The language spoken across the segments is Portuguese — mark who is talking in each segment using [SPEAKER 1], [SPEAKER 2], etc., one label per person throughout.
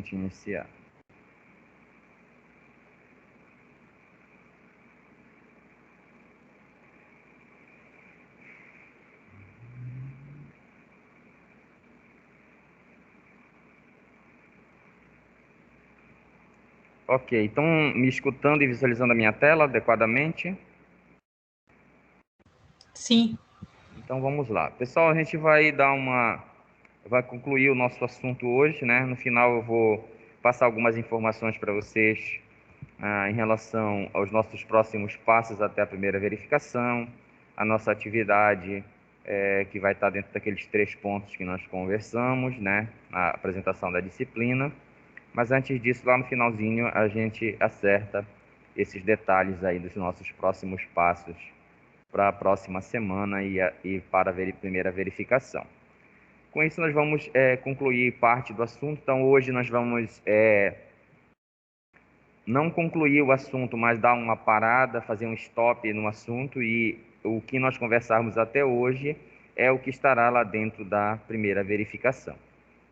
[SPEAKER 1] gente iniciar. Ok, então me escutando e visualizando a minha tela adequadamente?
[SPEAKER 2] Sim.
[SPEAKER 1] Então vamos lá. Pessoal, a gente vai concluir o nosso assunto hoje, né? No final eu vou passar algumas informações para vocês em relação aos nossos próximos passos até a primeira verificação, a nossa atividade que vai estar dentro daqueles 3 pontos que nós conversamos, né? A apresentação da disciplina. Mas antes disso, lá no finalzinho, a gente acerta esses detalhes aí dos nossos próximos passos para a próxima semana e para a primeira verificação. Com isso, nós vamos concluir parte do assunto. Então, hoje nós vamos não concluir o assunto, mas dar uma parada, fazer um stop no assunto, e o que nós conversarmos até hoje é o que estará lá dentro da primeira verificação.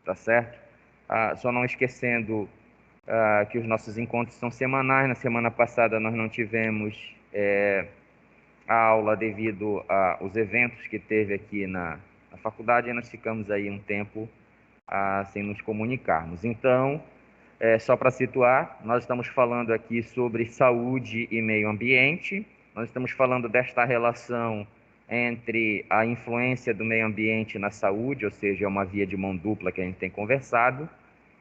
[SPEAKER 1] Tá certo? Só não esquecendo que os nossos encontros são semanais. Na semana passada nós não tivemos a aula devido aos eventos que teve aqui na faculdade, e nós ficamos aí um tempo sem nos comunicarmos. Então, só para situar, nós estamos falando aqui sobre saúde e meio ambiente. Nós estamos falando desta relação entre a influência do meio ambiente na saúde, ou seja, é uma via de mão dupla que a gente tem conversado.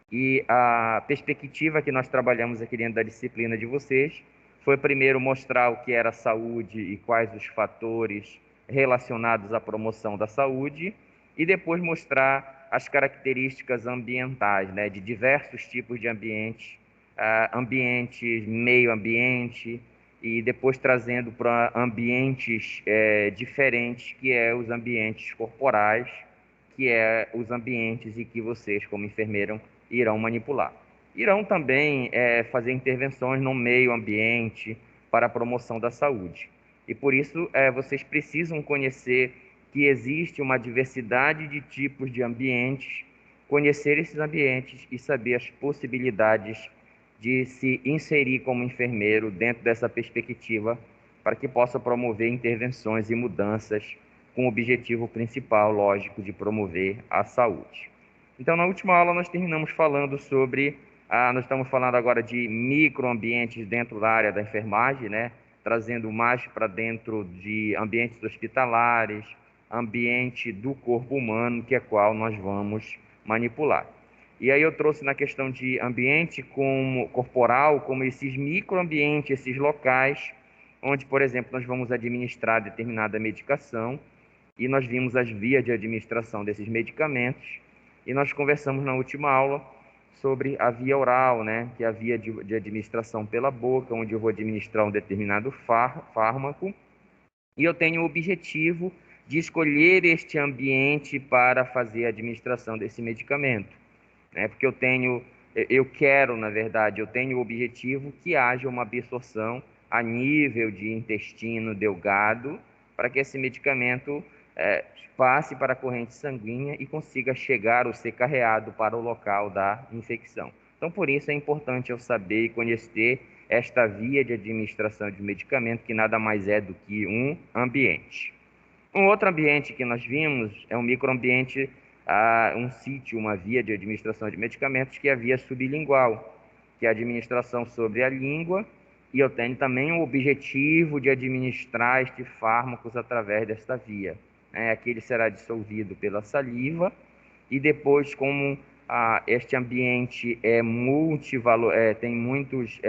[SPEAKER 1] E a perspectiva que nós trabalhamos aqui dentro da disciplina de vocês foi primeiro mostrar o que era saúde e quais os fatores relacionados à promoção da saúde, e depois mostrar as características ambientais, né, de diversos tipos de ambientes, ambientes, meio ambiente, e depois trazendo para ambientes diferentes, que é os ambientes corporais, que é os ambientes em que vocês, como enfermeiro, irão manipular. Irão também fazer intervenções no meio ambiente para a promoção da saúde. E por isso vocês precisam conhecer que existe uma diversidade de tipos de ambientes, conhecer esses ambientes e saber as possibilidades de se inserir como enfermeiro dentro dessa perspectiva, para que possa promover intervenções e mudanças com o objetivo principal, lógico, de promover a saúde. Então, na última aula, nós terminamos falando sobre... nós estamos falando agora de microambientes dentro da área da enfermagem, né? Trazendo mais para dentro de ambientes hospitalares, ambiente do corpo humano, que é qual nós vamos manipular. E aí eu trouxe na questão de ambiente como corporal, como esses microambientes, esses locais, onde, por exemplo, nós vamos administrar determinada medicação, e nós vimos as vias de administração desses medicamentos, e nós conversamos na última aula sobre a via oral, né, que é a via de administração pela boca, onde eu vou administrar um determinado fármaco, e eu tenho o objetivo de escolher este ambiente para fazer a administração desse medicamento, né, porque eu quero, na verdade, eu tenho o objetivo que haja uma absorção a nível de intestino delgado, para que esse medicamento passe para a corrente sanguínea e consiga chegar ou ser carreado para o local da infecção. Então, por isso é importante eu saber e conhecer esta via de administração de medicamento, que nada mais é do que um ambiente. Um outro ambiente que nós vimos é um microambiente, um sítio, uma via de administração de medicamentos, que é a via sublingual, que é a administração sobre a língua, e eu tenho também o objetivo de administrar estes fármacos através desta via. Aqui ele será dissolvido pela saliva, e depois, como este ambiente é tem muitos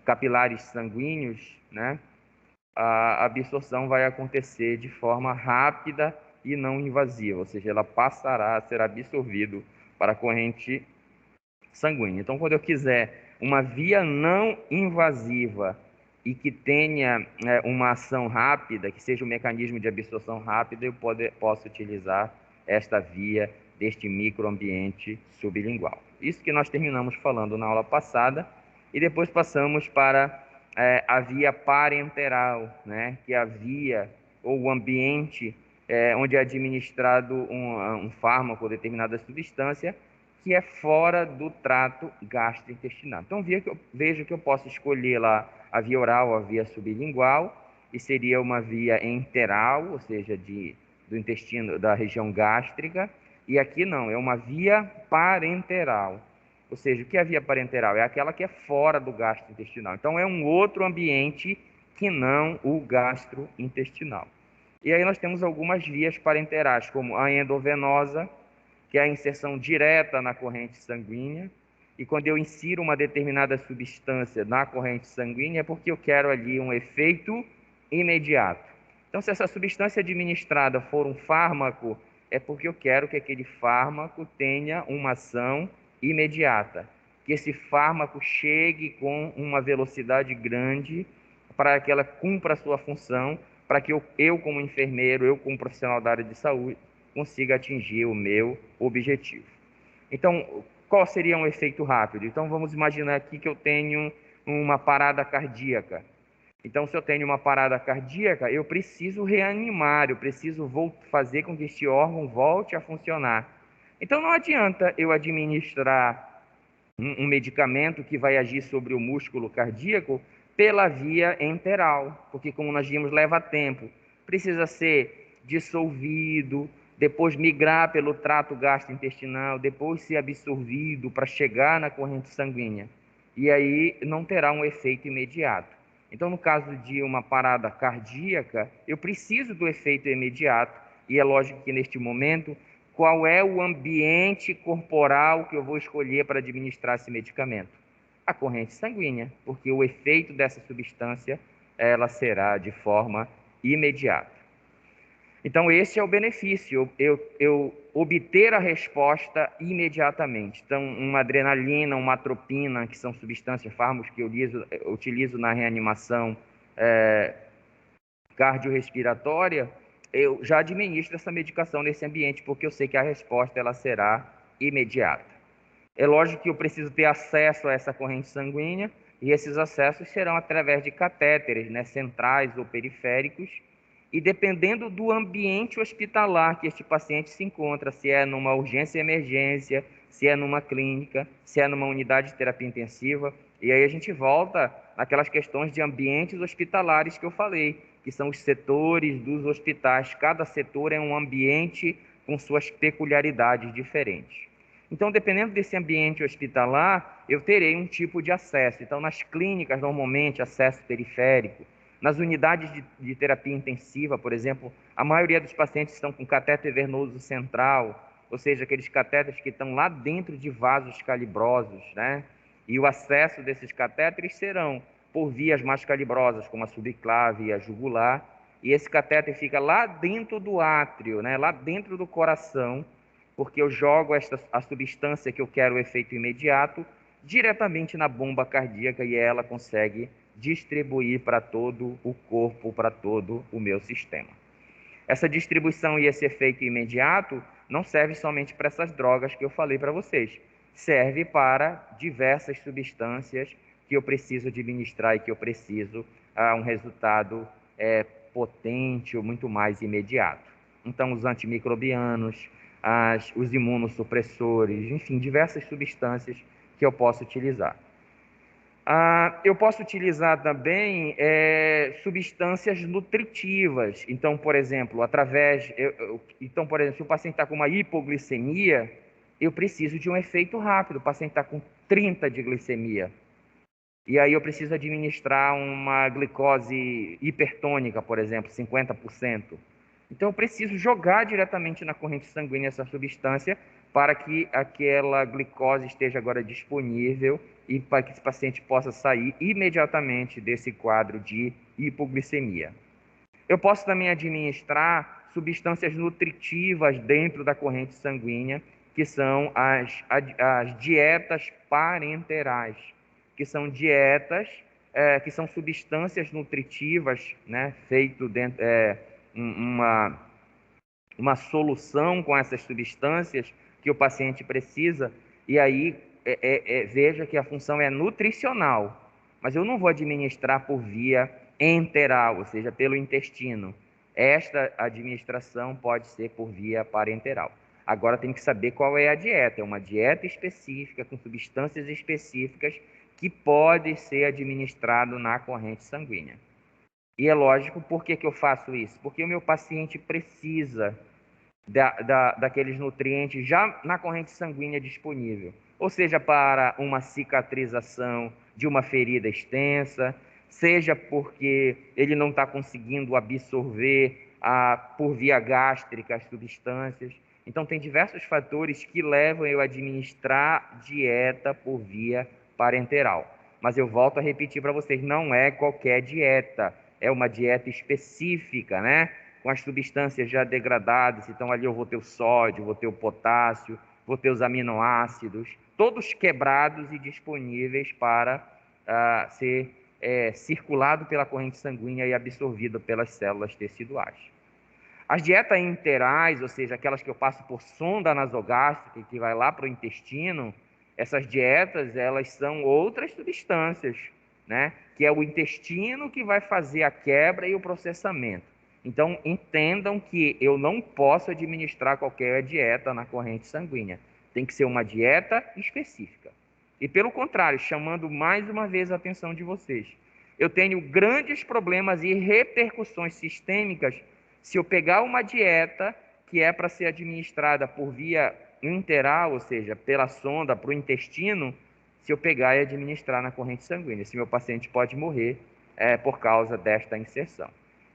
[SPEAKER 1] capilares sanguíneos, né, a absorção vai acontecer de forma rápida e não invasiva, ou seja, ela passará a ser absorvido para a corrente sanguínea. Então, quando eu quiser uma via não invasiva e que tenha uma ação rápida, que seja um mecanismo de absorção rápida, eu posso utilizar esta via deste microambiente sublingual. Isso que nós terminamos falando na aula passada, e depois passamos para a via parenteral, né, que é a via ou o ambiente onde é administrado um fármaco ou determinada substância que é fora do trato gastrointestinal. Então, veja que eu posso escolher lá a via oral, a via sublingual, e seria uma via enteral, ou seja, do intestino, da região gástrica, e aqui não, é uma via parenteral. Ou seja, o que é a via parenteral? É aquela que é fora do gastrointestinal. Então, é um outro ambiente que não o gastrointestinal. E aí nós temos algumas vias parenterais, como a endovenosa, que é a inserção direta na corrente sanguínea. E quando eu insiro uma determinada substância na corrente sanguínea, é porque eu quero ali um efeito imediato. Então, se essa substância administrada for um fármaco, é porque eu quero que aquele fármaco tenha uma ação imediata, que esse fármaco chegue com uma velocidade grande para que ela cumpra a sua função, para que eu como enfermeiro, eu como profissional da área de saúde, consiga atingir o meu objetivo. Então, qual seria um efeito rápido? Então, vamos imaginar aqui que eu tenho uma parada cardíaca. Então, se eu tenho uma parada cardíaca, eu preciso reanimar, eu preciso fazer com que este órgão volte a funcionar. Então, não adianta eu administrar um medicamento que vai agir sobre o músculo cardíaco pela via enteral, porque, como nós vimos, leva tempo. Precisa ser dissolvido, depois migrar pelo trato gastrointestinal, depois ser absorvido para chegar na corrente sanguínea. E aí não terá um efeito imediato. Então, no caso de uma parada cardíaca, eu preciso do efeito imediato, e é lógico que neste momento, qual é o ambiente corporal que eu vou escolher para administrar esse medicamento? A corrente sanguínea, porque o efeito dessa substância, ela será de forma imediata. Então, esse é o benefício, eu obter a resposta imediatamente. Então, uma adrenalina, uma atropina, que são substâncias, fármacos que eu utilizo na reanimação cardiorrespiratória, eu já administro essa medicação nesse ambiente, porque eu sei que a resposta ela será imediata. É lógico que eu preciso ter acesso a essa corrente sanguínea, e esses acessos serão através de catéteres, né, centrais ou periféricos, e dependendo do ambiente hospitalar que este paciente se encontra, se é numa urgência e emergência, se é numa clínica, se é numa unidade de terapia intensiva, e aí a gente volta naquelas questões de ambientes hospitalares que eu falei, que são os setores dos hospitais. Cada setor é um ambiente com suas peculiaridades diferentes. Então, dependendo desse ambiente hospitalar, eu terei um tipo de acesso. Então, nas clínicas, normalmente, acesso periférico. Nas unidades de terapia intensiva, por exemplo, a maioria dos pacientes estão com catéter venoso central, ou seja, aqueles catéteres que estão lá dentro de vasos calibrosos, né? E o acesso desses catéteres serão por vias mais calibrosas, como a subclave e a jugular, e esse catéter fica lá dentro do átrio, né? Lá dentro do coração, porque eu jogo a substância que eu quero o efeito imediato diretamente na bomba cardíaca e ela consegue distribuir para todo o corpo, para todo o meu sistema. Essa distribuição e esse efeito imediato não serve somente para essas drogas que eu falei para vocês, serve para diversas substâncias que eu preciso administrar e que eu preciso um resultado potente ou muito mais imediato. Então, os antimicrobianos, os imunossupressores, enfim, diversas substâncias que eu posso utilizar. Eu posso utilizar também substâncias nutritivas. Então, por exemplo, se o paciente está com uma hipoglicemia, eu preciso de um efeito rápido. O paciente está com 30 de glicemia. E aí eu preciso administrar uma glicose hipertônica, por exemplo, 50%. Então, eu preciso jogar diretamente na corrente sanguínea essa substância para que aquela glicose esteja agora disponível e para que esse paciente possa sair imediatamente desse quadro de hipoglicemia. Eu posso também administrar substâncias nutritivas dentro da corrente sanguínea, que são as dietas parenterais, que são dietas que são substâncias nutritivas, né, feito dentro uma solução com essas substâncias que o paciente precisa, e aí veja que a função é nutricional, mas eu não vou administrar por via enteral, ou seja, pelo intestino. Esta administração pode ser por via parenteral. Agora tem que saber qual é a dieta. É uma dieta específica, com substâncias específicas, que pode ser administrado na corrente sanguínea. E é lógico, por que eu faço isso? Porque o meu paciente precisa daqueles nutrientes já na corrente sanguínea disponível. Ou seja, para uma cicatrização de uma ferida extensa, seja porque ele não está conseguindo absorver por via gástrica as substâncias. Então, tem diversos fatores que levam eu a administrar dieta por via parenteral. Mas eu volto a repetir para vocês, não é qualquer dieta, é uma dieta específica, né? Com as substâncias já degradadas. Então, ali eu vou ter o sódio, vou ter o potássio, vou ter os aminoácidos, todos quebrados e disponíveis para ser circulado pela corrente sanguínea e absorvido pelas células teciduais. As dietas interais, ou seja, aquelas que eu passo por sonda nasogástrica, que vai lá para o intestino, essas dietas, elas são outras substâncias, né? Que é o intestino que vai fazer a quebra e o processamento. Então, entendam que eu não posso administrar qualquer dieta na corrente sanguínea. Tem que ser uma dieta específica. E, pelo contrário, chamando mais uma vez a atenção de vocês, eu tenho grandes problemas e repercussões sistêmicas se eu pegar uma dieta que é para ser administrada por via interal, ou seja, pela sonda para o intestino, se eu pegar e administrar na corrente sanguínea. Esse meu paciente pode morrer por causa desta inserção.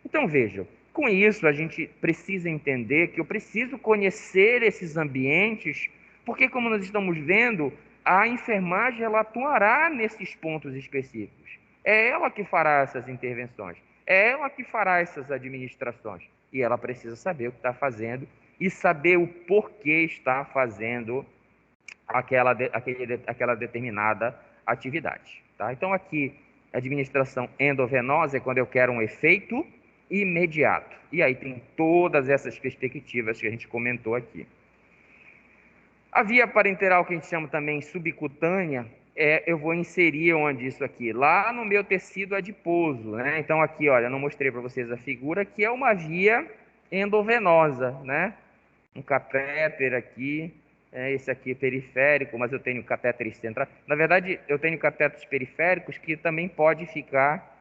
[SPEAKER 1] Então, vejam, com isso a gente precisa entender que eu preciso conhecer esses ambientes, porque, como nós estamos vendo, a enfermagem ela atuará nesses pontos específicos. É ela que fará essas intervenções, é ela que fará essas administrações. E ela precisa saber o que está fazendo e saber o porquê está fazendo aquela determinada atividade. Tá? Então, aqui, administração endovenosa é quando eu quero um efeito imediato. E aí tem todas essas perspectivas que a gente comentou aqui. A via parenteral, que a gente chama também subcutânea, eu vou inserir onde isso aqui? Lá no meu tecido adiposo, né? Então aqui, olha, eu não mostrei para vocês a figura, que é uma via endovenosa, né? Um catéter aqui, esse aqui é periférico, mas eu tenho catéteres centrais. Na verdade, eu tenho catéteres periféricos que também pode ficar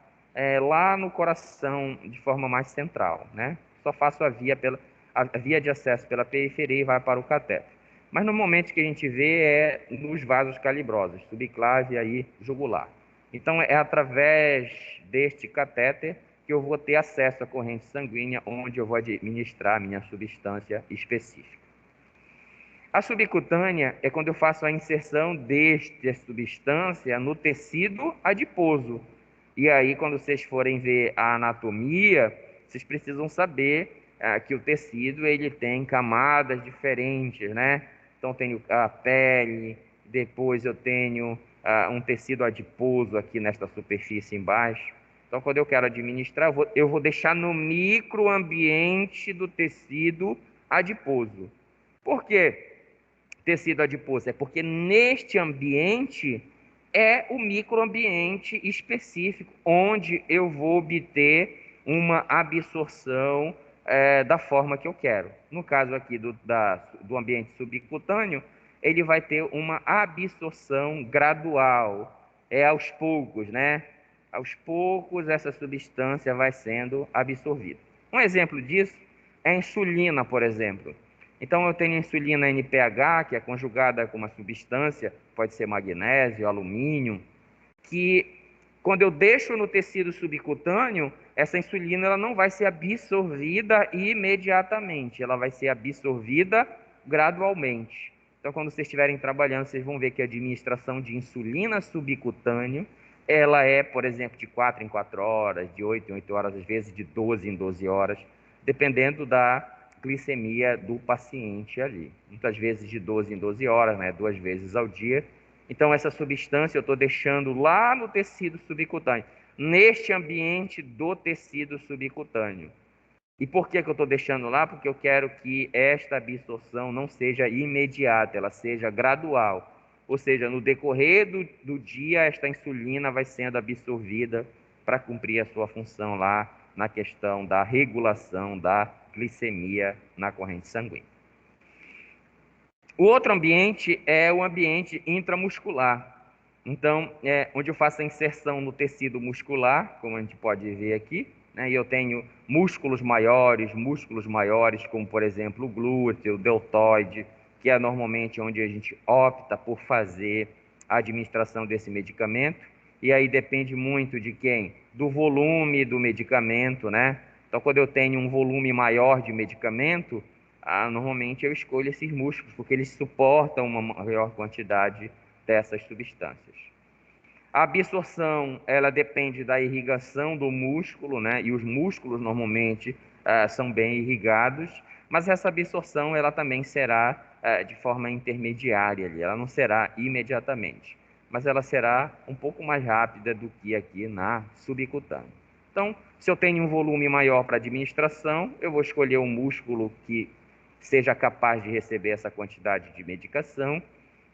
[SPEAKER 1] lá no coração de forma mais central, né? Só faço a via de acesso pela periferia e vai para o catéter. Mas normalmente o que a gente vê é nos vasos calibrosos, subclave e aí jugular. Então é através deste catéter que eu vou ter acesso à corrente sanguínea, onde eu vou administrar a minha substância específica. A subcutânea é quando eu faço a inserção desta substância no tecido adiposo. E aí, quando vocês forem ver a anatomia, vocês precisam saber que o tecido ele tem camadas diferentes, né? Então, eu tenho a pele, depois eu tenho um tecido adiposo aqui nesta superfície embaixo. Então, quando eu quero administrar, eu vou deixar no microambiente do tecido adiposo. Por quê? Tecido adiposo? É porque neste ambiente é o microambiente específico, onde eu vou obter uma absorção da forma que eu quero. No caso aqui do ambiente subcutâneo, ele vai ter uma absorção gradual, aos poucos, né? Aos poucos essa substância vai sendo absorvida. Um exemplo disso é a insulina, por exemplo. Então eu tenho a insulina NPH, que é conjugada com uma substância, pode ser magnésio, alumínio, que quando eu deixo no tecido subcutâneo, essa insulina ela não vai ser absorvida imediatamente, ela vai ser absorvida gradualmente. Então, quando vocês estiverem trabalhando, vocês vão ver que a administração de insulina subcutânea, ela é, por exemplo, de 4 em 4 horas, de 8 em 8 horas, às vezes de 12 em 12 horas, dependendo da glicemia do paciente ali. Muitas vezes de 12 em 12 horas, né? 2 vezes ao dia. Então, essa substância eu estou deixando lá no tecido subcutâneo, neste ambiente do tecido subcutâneo. E por que eu estou deixando lá? Porque eu quero que esta absorção não seja imediata, ela seja gradual. Ou seja, no decorrer do dia, esta insulina vai sendo absorvida para cumprir a sua função lá na questão da regulação da glicemia na corrente sanguínea. O outro ambiente é o ambiente intramuscular. Então, onde eu faço a inserção no tecido muscular, como a gente pode ver aqui, né? E eu tenho músculos maiores, como por exemplo o glúteo, o deltoide, que é normalmente onde a gente opta por fazer a administração desse medicamento. E aí depende muito de quem? Do volume do medicamento, né? Então, quando eu tenho um volume maior de medicamento, normalmente eu escolho esses músculos, porque eles suportam uma maior quantidade dessas substâncias. A absorção, ela depende da irrigação do músculo, né? E os músculos normalmente são bem irrigados, mas essa absorção ela também será de forma intermediária ali, ela não será imediatamente, mas ela será um pouco mais rápida do que aqui na subcutânea. Então, se eu tenho um volume maior para administração, eu vou escolher um músculo que seja capaz de receber essa quantidade de medicação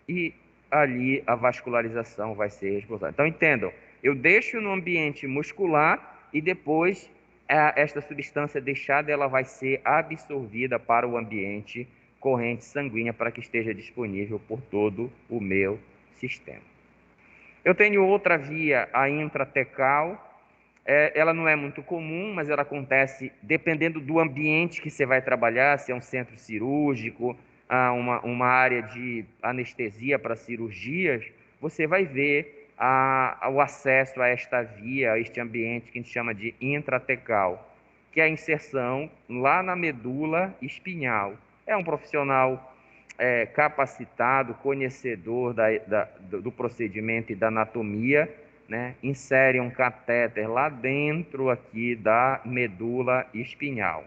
[SPEAKER 1] e ali a vascularização vai ser responsável. Então, entendam, eu deixo no ambiente muscular e depois esta substância deixada ela vai ser absorvida para o ambiente corrente sanguínea para que esteja disponível por todo o meu sistema. Eu tenho outra via, a intratecal. Ela não é muito comum, mas ela acontece dependendo do ambiente que você vai trabalhar, se é um centro cirúrgico, uma área de anestesia para cirurgias, você vai ver o acesso a esta via, a este ambiente que a gente chama de intratecal, que é a inserção lá na medula espinhal. É um profissional capacitado, conhecedor do procedimento e da anatomia, né? Insere um catéter lá dentro aqui da medula espinhal.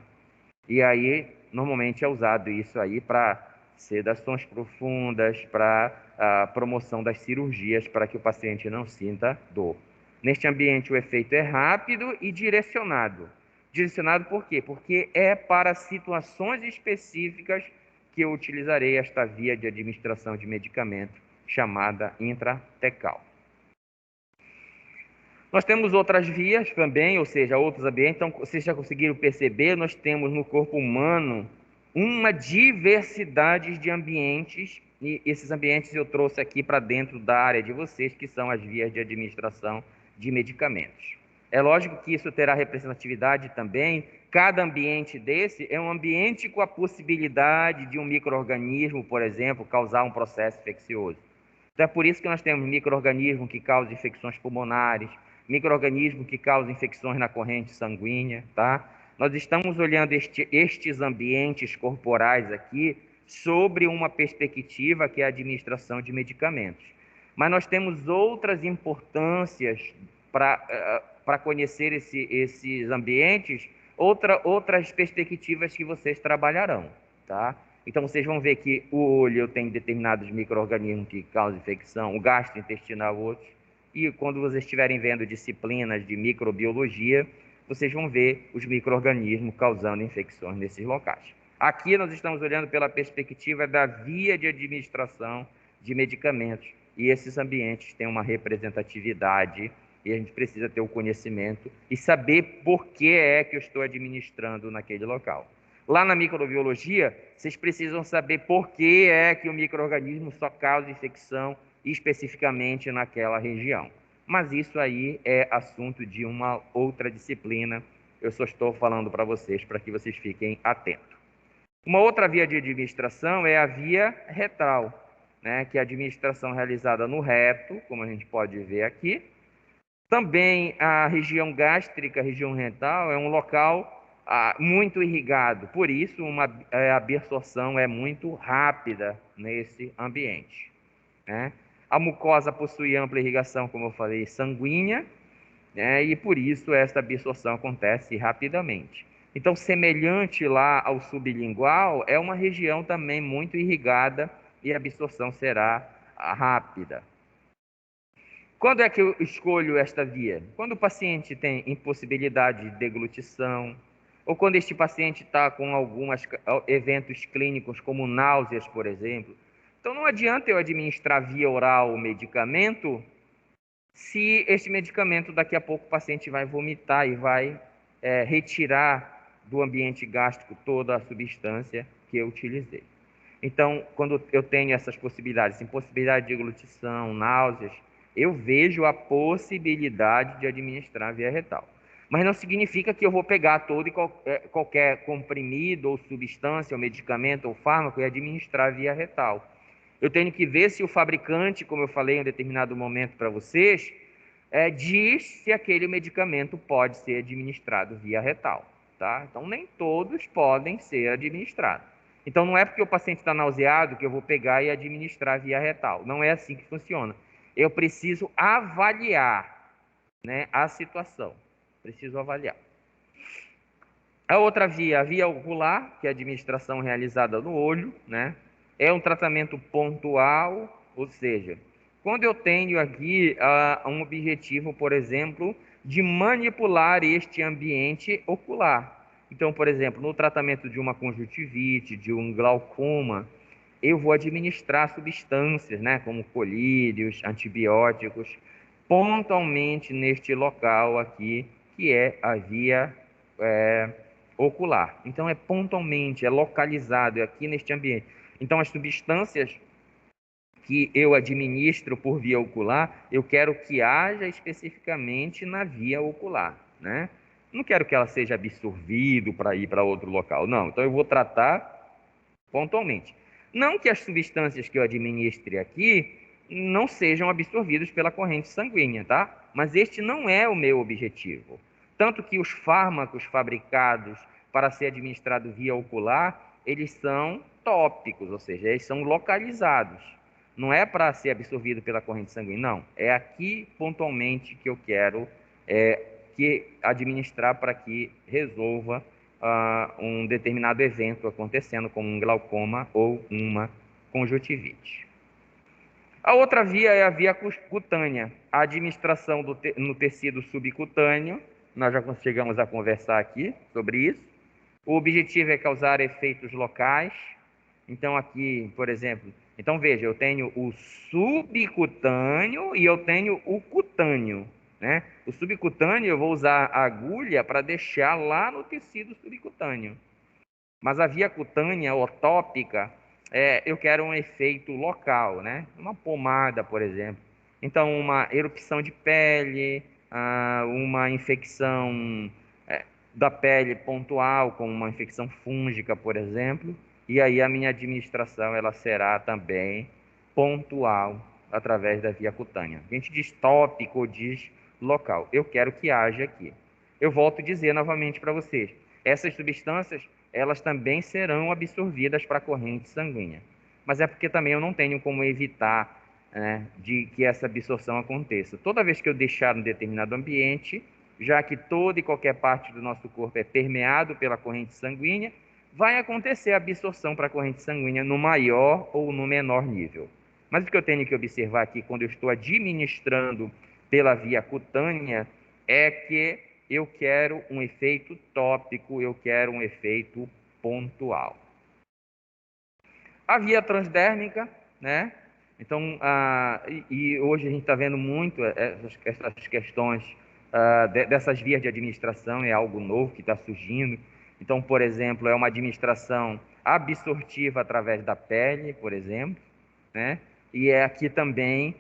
[SPEAKER 1] E aí, normalmente é usado isso aí para sedações profundas, para a promoção das cirurgias, para que o paciente não sinta dor. Neste ambiente, o efeito é rápido e direcionado. Direcionado por quê? Porque é para situações específicas que eu utilizarei esta via de administração de medicamento chamada intratecal. Nós temos outras vias também, ou seja, outros ambientes. Então, vocês já conseguiram perceber, nós temos no corpo humano uma diversidade de ambientes, e esses ambientes eu trouxe aqui para dentro da área de vocês, que são as vias de administração de medicamentos. É lógico que isso terá representatividade também. Cada ambiente desse é um ambiente com a possibilidade de um micro-organismo, por exemplo, causar um processo infeccioso. Então é por isso que nós temos micro-organismos que causam infecções pulmonares, micro-organismos que causam infecções na corrente sanguínea, tá? Nós estamos olhando estes ambientes corporais aqui sobre uma perspectiva que é a administração de medicamentos. Mas nós temos outras importâncias para conhecer esses ambientes, outras perspectivas que vocês trabalharão, tá? Então, vocês vão ver que o olho tem determinados micro-organismos que causam infecção, o gastrointestinal outros. E quando vocês estiverem vendo disciplinas de microbiologia, vocês vão ver os micro-organismos causando infecções nesses locais. Aqui nós estamos olhando pela perspectiva da via de administração de medicamentos. E esses ambientes têm uma representatividade e a gente precisa ter o conhecimento e saber por que é que eu estou administrando naquele local. Lá na microbiologia, vocês precisam saber por que é que o micro-organismo só causa infecção especificamente naquela região. Mas isso aí é assunto de uma outra disciplina. Eu só estou falando para vocês, para que vocês fiquem atentos. Uma outra via de administração é a via retal, né, que é a administração realizada no reto, como a gente pode ver aqui. Também a região gástrica, a região retal, é um local muito irrigado, por isso a absorção é muito rápida nesse ambiente, né? A mucosa possui ampla irrigação, como eu falei, sanguínea, né? E por isso essa absorção acontece rapidamente. Então, semelhante lá ao sublingual, é uma região também muito irrigada e a absorção será rápida. Quando é que eu escolho esta via? Quando o paciente tem impossibilidade de deglutição, ou quando este paciente está com alguns eventos clínicos, como náuseas, por exemplo. Então, não adianta eu administrar via oral o medicamento, se este medicamento, daqui a pouco, o paciente vai vomitar e vai retirar do ambiente gástrico toda a substância que eu utilizei. Então, quando eu tenho essas possibilidades, impossibilidade de deglutição, náuseas, eu vejo a possibilidade de administrar via retal. Mas não significa que eu vou pegar todo e qualquer comprimido ou substância, ou medicamento ou fármaco e administrar via retal. Eu tenho que ver se o fabricante, como eu falei em um determinado momento para vocês, diz se aquele medicamento pode ser administrado via retal, tá? Então, nem todos podem ser administrados. Então, não é porque o paciente está nauseado que eu vou pegar e administrar via retal. Não é assim que funciona. Eu preciso avaliar, né, a situação. Preciso avaliar. A outra via, a via ocular, que é a administração realizada no olho, né? É um tratamento pontual, ou seja, quando eu tenho aqui um objetivo, por exemplo, de manipular este ambiente ocular. Então, por exemplo, no tratamento de uma conjuntivite, de um glaucoma, eu vou administrar substâncias, né, como colírios, antibióticos, pontualmente neste local aqui, que é a via ocular. Então, é pontualmente, é localizado, é aqui neste ambiente. Então, as substâncias que eu administro por via ocular, eu quero que haja especificamente na via ocular, né? Não quero que ela seja absorvida para ir para outro local, não. Então, eu vou tratar pontualmente. Não que as substâncias que eu administre aqui não sejam absorvidas pela corrente sanguínea, tá? Mas este não é o meu objetivo. Tanto que os fármacos fabricados para ser administrado via ocular, eles são tópicos, ou seja, eles são localizados. Não é para ser absorvido pela corrente sanguínea, não. É aqui pontualmente que eu quero que administrar para que resolva um determinado evento acontecendo, como um glaucoma ou uma conjuntivite. A outra via é a via cutânea, a administração no tecido subcutâneo. Nós já chegamos a conversar aqui sobre isso. O objetivo é causar efeitos locais. Então, aqui, por exemplo, então veja, eu tenho o subcutâneo e eu tenho o cutâneo, né? O subcutâneo eu vou usar a agulha para deixar lá no tecido subcutâneo. Mas a via cutânea ou tópica, eu quero um efeito local, né? Uma pomada, por exemplo. Então, uma erupção de pele, uma infecção da pele pontual, como uma infecção fúngica, por exemplo. E aí a minha administração ela será também pontual através da via cutânea. A gente diz tópico ou diz local. Eu quero que haja aqui. Eu volto a dizer novamente para vocês, essas substâncias elas também serão absorvidas para a corrente sanguínea. Mas é porque também eu não tenho como evitar, né, de que essa absorção aconteça. Toda vez que eu deixar um determinado ambiente, já que toda e qualquer parte do nosso corpo é permeado pela corrente sanguínea, vai acontecer a absorção para a corrente sanguínea no maior ou no menor nível. Mas o que eu tenho que observar aqui quando eu estou administrando pela via cutânea é que eu quero um efeito tópico, eu quero um efeito pontual. A via transdérmica, né? Então, e hoje a gente está vendo muito essas questões dessas vias de administração, é algo novo que está surgindo. Então, por exemplo, é uma administração absortiva através da pele, por exemplo, né? E é aqui também,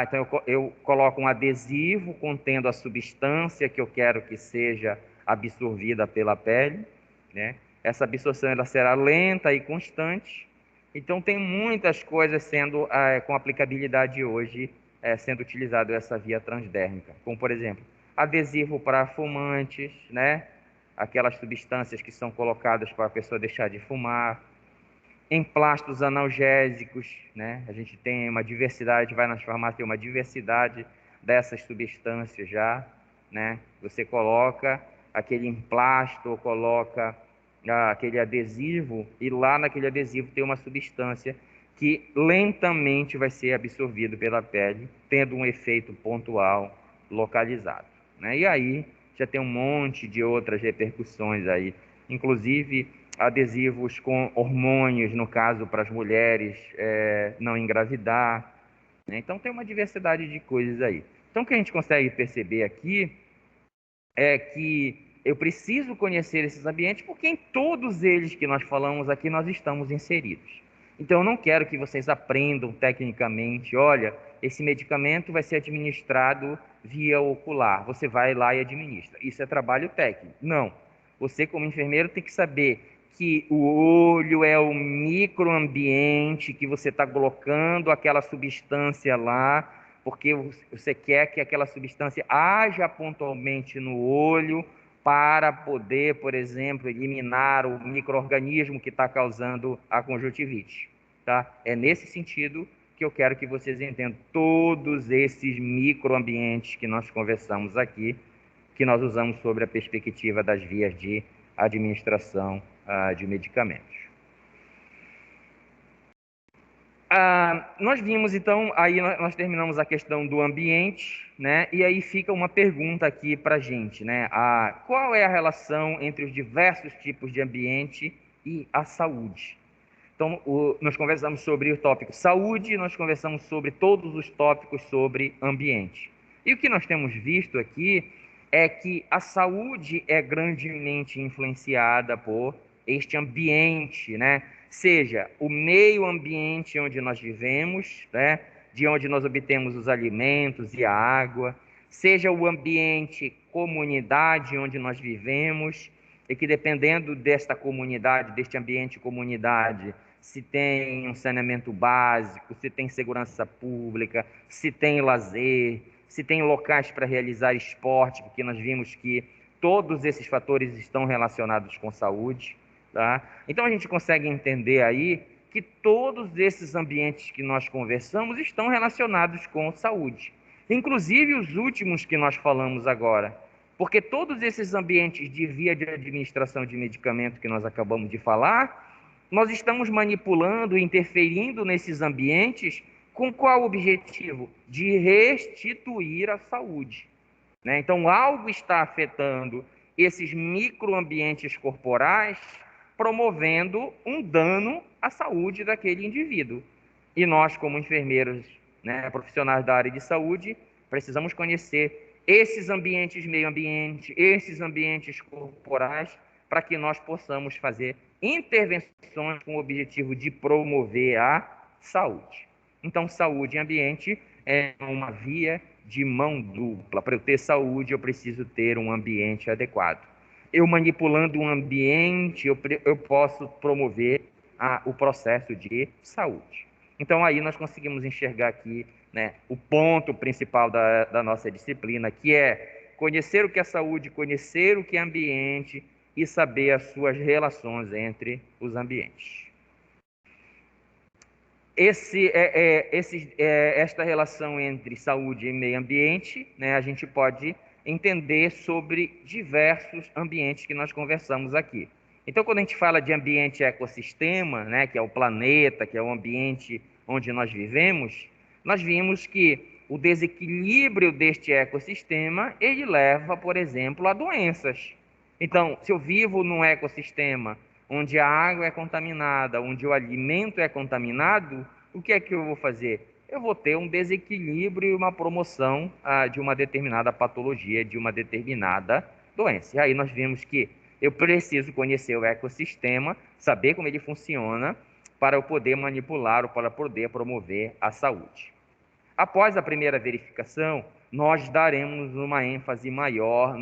[SPEAKER 1] então eu coloco um adesivo contendo a substância que eu quero que seja absorvida pela pele, né? Essa absorção ela será lenta e constante. Então tem muitas coisas sendo com aplicabilidade hoje sendo utilizado essa via transdérmica, como por exemplo, adesivo para fumantes, né? Aquelas substâncias que são colocadas para a pessoa deixar de fumar, emplastos analgésicos, né? A gente tem uma diversidade, vai nas farmácias, tem uma diversidade dessas substâncias já, né? Você coloca aquele emplasto, coloca aquele adesivo, e lá naquele adesivo tem uma substância que lentamente vai ser absorvido pela pele, tendo um efeito pontual localizado, né? E aí já tem um monte de outras repercussões aí, inclusive adesivos com hormônios, no caso, para as mulheres não engravidar, né? Então tem uma diversidade de coisas aí. Então o que a gente consegue perceber aqui é que eu preciso conhecer esses ambientes, porque em todos eles que nós falamos aqui nós estamos inseridos. Então, eu não quero que vocês aprendam tecnicamente, olha, esse medicamento vai ser administrado via ocular, você vai lá e administra. Isso é trabalho técnico. Não. Você, como enfermeiro, tem que saber que o olho é o microambiente que você está colocando aquela substância lá, porque você quer que aquela substância haja pontualmente no olho para poder, por exemplo, eliminar o micro-organismo que está causando a conjuntivite. Tá? É nesse sentido que eu quero que vocês entendam todos esses microambientes que nós conversamos aqui, que nós usamos sobre a perspectiva das vias de administração de medicamentos. Nós vimos, então, aí nós terminamos a questão do ambiente, né? E aí fica uma pergunta aqui para a gente, né? Qual é a relação entre os diversos tipos de ambiente e a saúde? Então, nós conversamos sobre o tópico saúde, nós conversamos sobre todos os tópicos sobre ambiente. E o que nós temos visto aqui é que a saúde é grandemente influenciada por este ambiente, né? Seja o meio ambiente onde nós vivemos, né? De onde nós obtemos os alimentos e a água, seja o ambiente comunidade onde nós vivemos, e que dependendo desta comunidade, deste ambiente comunidade, se tem um saneamento básico, se tem segurança pública, se tem lazer, se tem locais para realizar esporte, porque nós vimos que todos esses fatores estão relacionados com saúde, tá? Então a gente consegue entender aí que todos esses ambientes que nós conversamos estão relacionados com saúde, inclusive os últimos que nós falamos agora, porque todos esses ambientes de via de administração de medicamento que nós acabamos de falar, nós estamos manipulando, interferindo nesses ambientes com qual objetivo? De restituir a saúde, né? Então, algo está afetando esses microambientes corporais, promovendo um dano à saúde daquele indivíduo. E nós, como enfermeiros, né, profissionais da área de saúde, precisamos conhecer esses ambientes meio ambiente, esses ambientes corporais, para que nós possamos fazer intervenções com o objetivo de promover a saúde. Então, saúde e ambiente é uma via de mão dupla. Para eu ter saúde, eu preciso ter um ambiente adequado. Eu manipulando um ambiente, eu posso promover o processo de saúde. Então, aí nós conseguimos enxergar aqui, né, o ponto principal da nossa disciplina, que é conhecer o que é saúde, conhecer o que é ambiente e saber as suas relações entre os ambientes. Esta relação entre saúde e meio ambiente, né, a gente pode entender sobre diversos ambientes que nós conversamos aqui. Então, quando a gente fala de ambiente ecossistema, né, que é o planeta, que é o ambiente onde nós vivemos, nós vimos que o desequilíbrio deste ecossistema, ele leva, por exemplo, a doenças. Então, se eu vivo num ecossistema onde a água é contaminada, onde o alimento é contaminado, o que é que eu vou fazer? Eu vou ter um desequilíbrio e uma promoção de uma determinada patologia, de uma determinada doença. E aí nós vimos que eu preciso conhecer o ecossistema, saber como ele funciona, para eu poder manipular ou para poder promover a saúde. Após a primeira verificação, nós daremos uma ênfase maior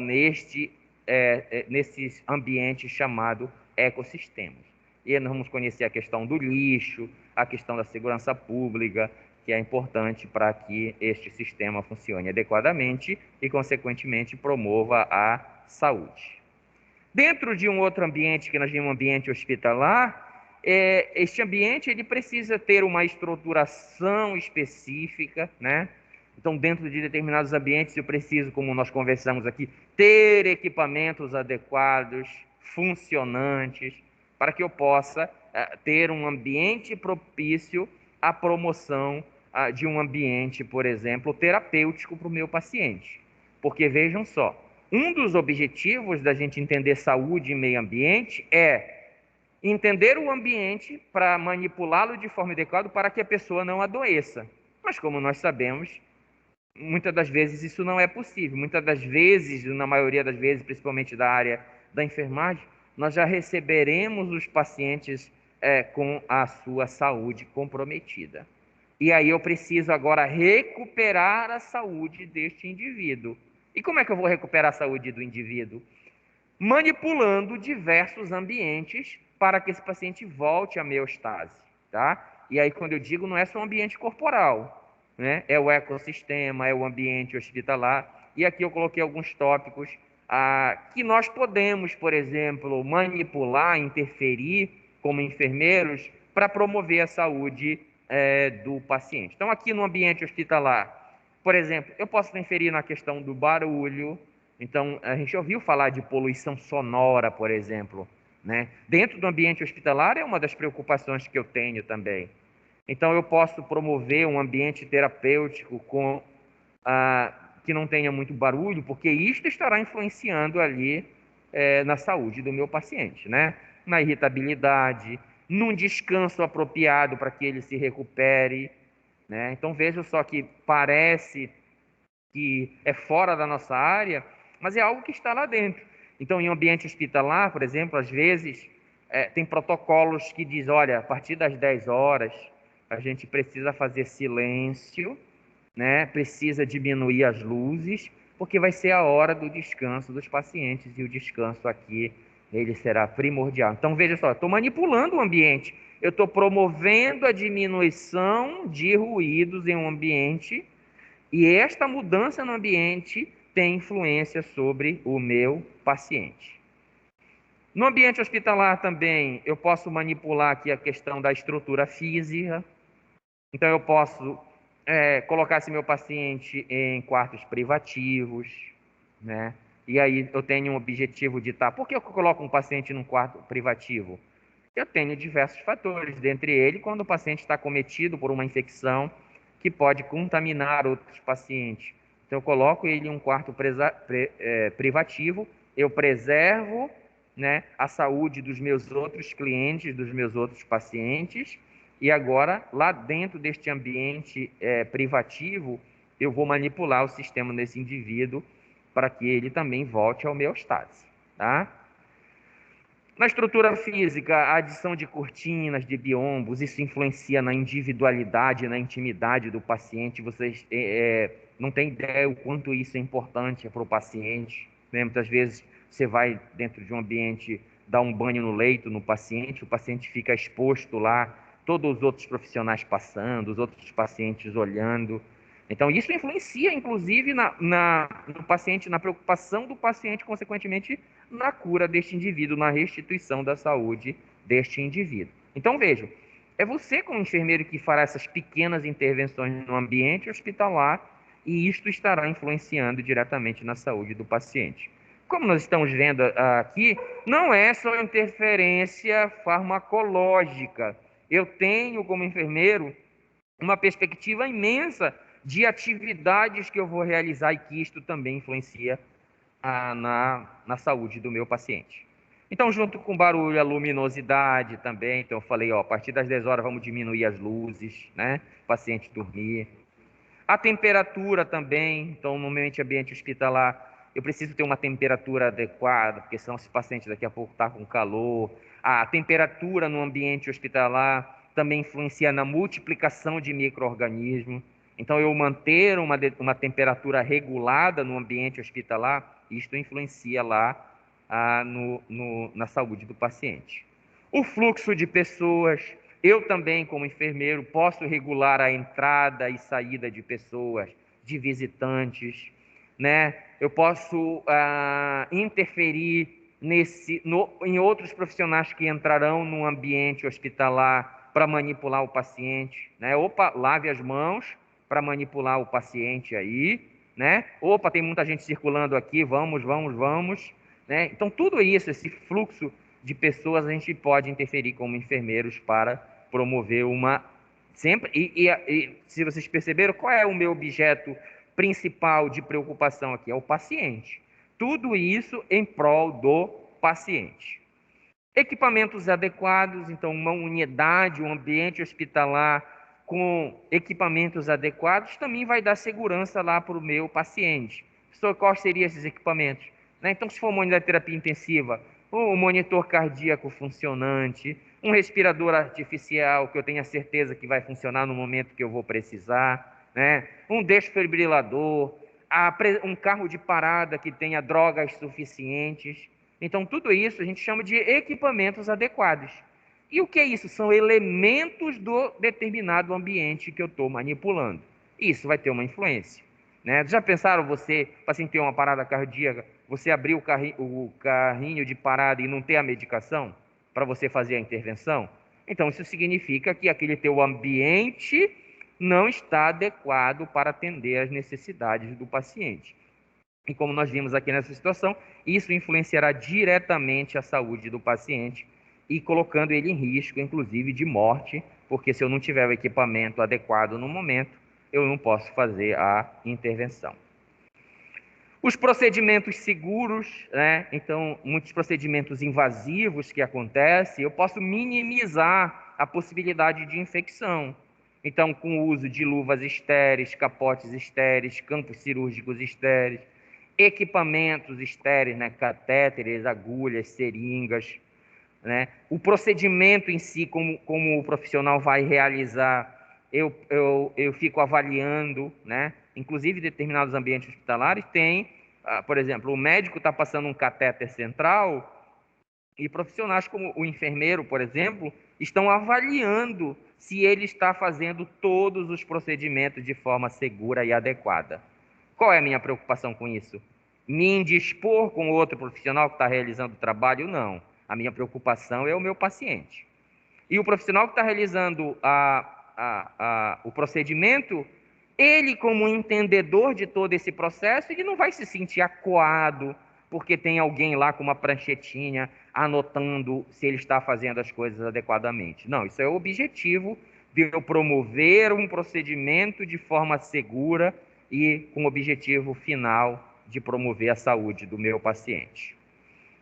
[SPEAKER 1] nesses ambientes chamados ecossistemas. E nós vamos conhecer a questão do lixo, a questão da segurança pública, que é importante para que este sistema funcione adequadamente e, consequentemente, promova a saúde. Dentro de um outro ambiente, que nós chamamos de um ambiente hospitalar, este ambiente ele precisa ter uma estruturação específica, né? Então, dentro de determinados ambientes, eu preciso, como nós conversamos aqui, ter equipamentos adequados, funcionantes, para que eu possa ter um ambiente propício à promoção de um ambiente, por exemplo, terapêutico para o meu paciente. Porque, vejam só, um dos objetivos da gente entender saúde e meio ambiente é entender o ambiente para manipulá-lo de forma adequada para que a pessoa não adoeça. Mas, como nós sabemos, muitas das vezes isso não é possível. Muitas das vezes, na maioria das vezes, principalmente da área da enfermagem, nós já receberemos os pacientes com a sua saúde comprometida. E aí eu preciso agora recuperar a saúde deste indivíduo. E como é que eu vou recuperar a saúde do indivíduo? Manipulando diversos ambientes para que esse paciente volte à homeostase, tá? E aí, quando eu digo, não é só o ambiente corporal, né? É o ecossistema, é o ambiente hospitalar. E aqui eu coloquei alguns tópicos que nós podemos, por exemplo, manipular, interferir como enfermeiros para promover a saúde do paciente. Então, aqui no ambiente hospitalar, por exemplo, eu posso interferir na questão do barulho. Então, a gente ouviu falar de poluição sonora, por exemplo, né? Dentro do ambiente hospitalar é uma das preocupações que eu tenho também. Então, eu posso promover um ambiente terapêutico que não tenha muito barulho, porque isto estará influenciando ali na saúde do meu paciente, né? Na irritabilidade, num descanso apropriado para que ele se recupere, né? Então, veja só que parece que é fora da nossa área, mas é algo que está lá dentro. Então, em ambiente hospitalar, por exemplo, às vezes tem protocolos que diz, olha, a partir das 10 horas a gente precisa fazer silêncio, né? Precisa diminuir as luzes, porque vai ser a hora do descanso dos pacientes e o descanso aqui ele será primordial. Então, veja só, estou manipulando o ambiente, eu estou promovendo a diminuição de ruídos em um ambiente e esta mudança no ambiente tem influência sobre o meu paciente. No ambiente hospitalar também, eu posso manipular aqui a questão da estrutura física. Então, eu posso colocar esse meu paciente em quartos privativos, né? E aí eu tenho um objetivo de estar. Por que eu coloco um paciente num quarto privativo? Eu tenho diversos fatores, dentre eles, quando o paciente está cometido por uma infecção que pode contaminar outros pacientes. Então, eu coloco ele em um quarto privativo, eu preservo, né, a saúde dos meus outros clientes, dos meus outros pacientes, e agora, lá dentro deste ambiente privativo, eu vou manipular o sistema desse indivíduo para que ele também volte ao homeostase, tá? Na estrutura física, a adição de cortinas, de biombos, isso influencia na individualidade, na intimidade do paciente. Vocês não têm ideia o quanto isso é importante para o paciente, né? Muitas vezes você vai dentro de um ambiente, dar um banho no leito no paciente, o paciente fica exposto lá, todos os outros profissionais passando, os outros pacientes olhando. Então, isso influencia, inclusive, no paciente, na preocupação do paciente, consequentemente, na cura deste indivíduo, na restituição da saúde deste indivíduo. Então, vejam, é você, como enfermeiro, que fará essas pequenas intervenções no ambiente hospitalar e isto estará influenciando diretamente na saúde do paciente. Como nós estamos vendo aqui, não é só interferência farmacológica. Eu tenho, como enfermeiro, uma perspectiva imensa de atividades que eu vou realizar e que isto também influencia na saúde do meu paciente. Então, junto com o barulho, a luminosidade também. Então, eu falei, a partir das 10 horas vamos diminuir as luzes, né? O paciente dormir. A temperatura também. Então, no meu ambiente hospitalar, eu preciso ter uma temperatura adequada, porque senão esse paciente daqui a pouco está com calor. A temperatura no ambiente hospitalar também influencia na multiplicação de micro-organismos. Então, eu manter uma temperatura regulada no ambiente hospitalar, isto influencia lá na saúde do paciente. O fluxo de pessoas, eu também, como enfermeiro, posso regular a entrada e saída de pessoas, de visitantes, né? Eu posso interferir em outros profissionais que entrarão no ambiente hospitalar para manipular o paciente, né? Opa, lave as mãos para manipular o paciente aí, né? Opa, tem muita gente circulando aqui, vamos, né? Então, tudo isso, esse fluxo de pessoas, a gente pode interferir como enfermeiros para promover uma... Sempre, e se vocês perceberam, qual é o meu objeto principal de preocupação aqui? É o paciente. Tudo isso em prol do paciente. Equipamentos adequados, então uma unidade, um ambiente hospitalar com equipamentos adequados também vai dar segurança lá para o meu paciente. Quais seriam esses equipamentos? Né? Então, se for uma unidade de terapia intensiva, um monitor cardíaco funcionante, um respirador artificial que eu tenha certeza que vai funcionar no momento que eu vou precisar, né? Um desfibrilador, um carro de parada que tenha drogas suficientes. Então, tudo isso a gente chama de equipamentos adequados. E o que é isso? São elementos do determinado ambiente que eu estou manipulando. Isso vai ter uma influência, né? Já pensaram você, para assim, ter uma parada cardíaca, você abrir o carrinho de parada e não ter a medicação para você fazer a intervenção? Então, isso significa que aquele teu ambiente não está adequado para atender às necessidades do paciente. E como nós vimos aqui nessa situação, isso influenciará diretamente a saúde do paciente e colocando ele em risco, inclusive de morte, porque se eu não tiver o equipamento adequado no momento, eu não posso fazer a intervenção. Os procedimentos seguros, né? Então, muitos procedimentos invasivos que acontecem, eu posso minimizar a possibilidade de infecção. Então, com o uso de luvas estéreis, capotes estéreis, campos cirúrgicos estéreis, equipamentos estéreis, né? Catéteres, agulhas, seringas, né? O procedimento em si, como o profissional vai realizar, eu fico avaliando, né? Inclusive, determinados ambientes hospitalares tem, por exemplo, o médico está passando um catéter central e profissionais como o enfermeiro, por exemplo, estão avaliando se ele está fazendo todos os procedimentos de forma segura e adequada. Qual é a minha preocupação com isso? Me indispor com outro profissional que está realizando o trabalho? Não. A minha preocupação é o meu paciente. E o profissional que está realizando o procedimento, ele, como entendedor de todo esse processo, ele não vai se sentir acuado porque tem alguém lá com uma pranchetinha anotando se ele está fazendo as coisas adequadamente. Não, isso é o objetivo de eu promover um procedimento de forma segura e com o objetivo final de promover a saúde do meu paciente.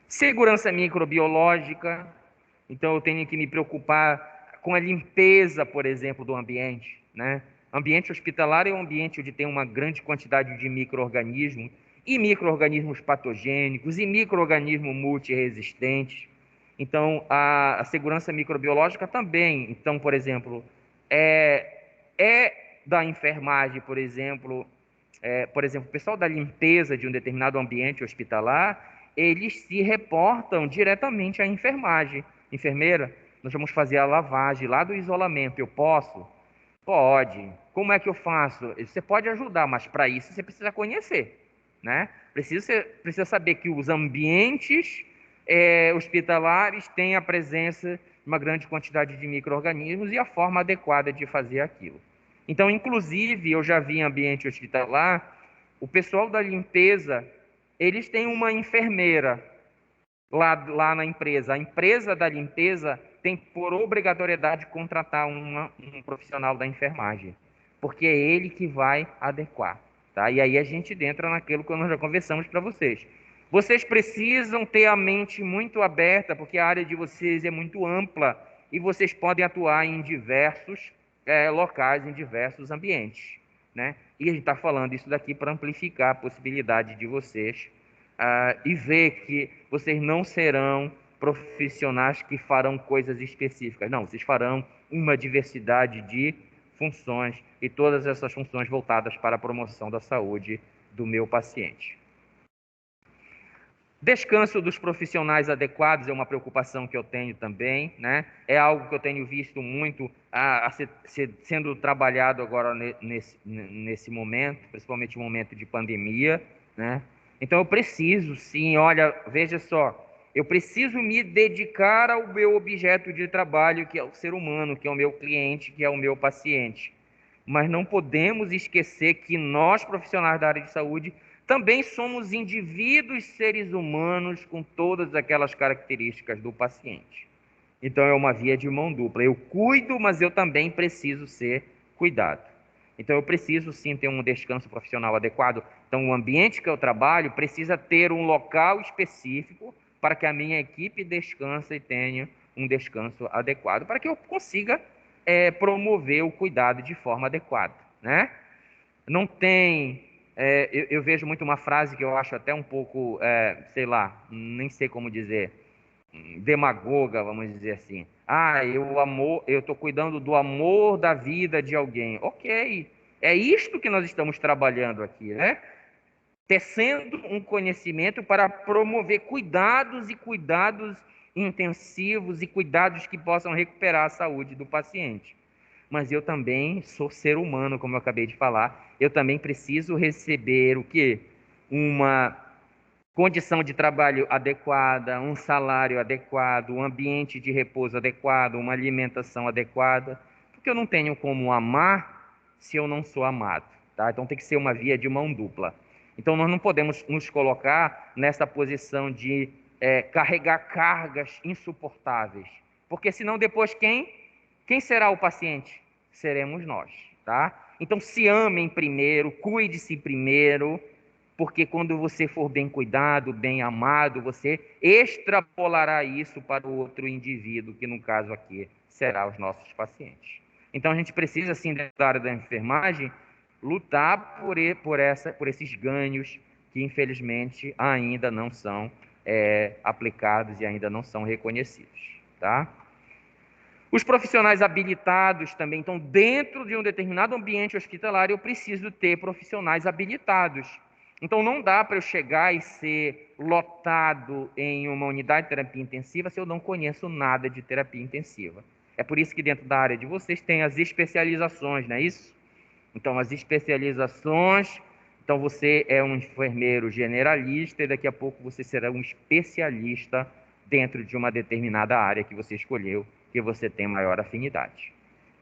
[SPEAKER 1] Segurança microbiológica, então eu tenho que me preocupar com a limpeza, por exemplo, do ambiente, né? Ambiente hospitalar é um ambiente onde tem uma grande quantidade de micro-organismos, e micro-organismos patogênicos, e micro-organismos multiresistentes. Então, a segurança microbiológica também. Então, por exemplo, da enfermagem, por exemplo, o pessoal da limpeza de um determinado ambiente hospitalar, eles se reportam diretamente à enfermagem. Enfermeira, nós vamos fazer a lavagem lá do isolamento, eu posso? Pode. Como é que eu faço? Você pode ajudar, mas para isso você precisa conhecer, né? Precisa saber que os ambientes hospitalares têm a presença de uma grande quantidade de micro-organismos e a forma adequada de fazer aquilo. Então, inclusive, eu já vi em ambiente hospitalar, o pessoal da limpeza, eles têm uma enfermeira lá na empresa. A empresa da limpeza tem por obrigatoriedade contratar um profissional da enfermagem, porque é ele que vai adequar, tá? E aí a gente entra naquilo que nós já conversamos para vocês. Vocês precisam ter a mente muito aberta, porque a área de vocês é muito ampla e vocês podem atuar em diversos locais, em diversos ambientes, né? E a gente está falando isso daqui para amplificar a possibilidade de vocês e ver que vocês não serão profissionais que farão coisas específicas. Não, vocês farão uma diversidade de funções e todas essas funções voltadas para a promoção da saúde do meu paciente. Descanso dos profissionais adequados é uma preocupação que eu tenho também, né? É algo que eu tenho visto muito sendo trabalhado agora nesse momento, principalmente no momento de pandemia, né? Então eu preciso, sim, olha, veja só, eu preciso me dedicar ao meu objeto de trabalho, que é o ser humano, que é o meu cliente, que é o meu paciente. Mas não podemos esquecer que nós, profissionais da área de saúde, também somos indivíduos seres humanos com todas aquelas características do paciente. Então é uma via de mão dupla. Eu cuido, mas eu também preciso ser cuidado. Então eu preciso sim ter um descanso profissional adequado. Então o ambiente que eu trabalho precisa ter um local específico para que a minha equipe descanse e tenha um descanso adequado, para que eu consiga promover o cuidado de forma adequada, né? Não tem. Eu vejo muito uma frase que eu acho até um pouco, sei lá, nem sei como dizer. demagoga, vamos dizer assim. Ah, eu estou cuidando do amor da vida de alguém. Ok, é isto que nós estamos trabalhando aqui, né? Tecendo um conhecimento para promover cuidados e cuidados intensivos e cuidados que possam recuperar a saúde do paciente. Mas eu também sou ser humano, como eu acabei de falar. Eu também preciso receber o quê? Uma condição de trabalho adequada, um salário adequado, um ambiente de repouso adequado, uma alimentação adequada, porque eu não tenho como amar se eu não sou amado, tá? Então tem que ser uma via de mão dupla. Então nós não podemos nos colocar nessa posição de carregar cargas insuportáveis, porque senão depois quem será o paciente? Seremos nós, tá? Então se amem primeiro, cuide-se primeiro, porque quando você for bem cuidado, bem amado, você extrapolará isso para o outro indivíduo, que no caso aqui será os nossos pacientes. Então a gente precisa, sim, dentro da área da enfermagem, lutar por esses ganhos que infelizmente ainda não são aplicados e ainda não são reconhecidos, tá? Os profissionais habilitados também, então, dentro de um determinado ambiente hospitalar, eu preciso ter profissionais habilitados. Então, não dá para eu chegar e ser lotado em uma unidade de terapia intensiva se eu não conheço nada de terapia intensiva. É por isso que dentro da área de vocês tem as especializações, não é isso? Então, as especializações, então você é um enfermeiro generalista e daqui a pouco você será um especialista dentro de uma determinada área que você escolheu, que você tem maior afinidade.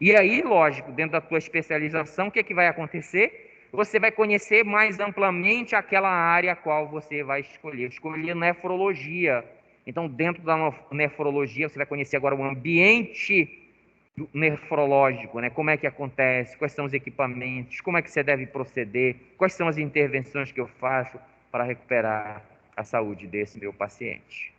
[SPEAKER 1] E aí, lógico, dentro da tua especialização, o que é que vai acontecer? Você vai conhecer mais amplamente aquela área a qual você vai escolher. Escolher nefrologia. Então, dentro da nefrologia, você vai conhecer agora o ambiente nefrológico, né? Como é que acontece, quais são os equipamentos, como é que você deve proceder, quais são as intervenções que eu faço para recuperar a saúde desse meu paciente.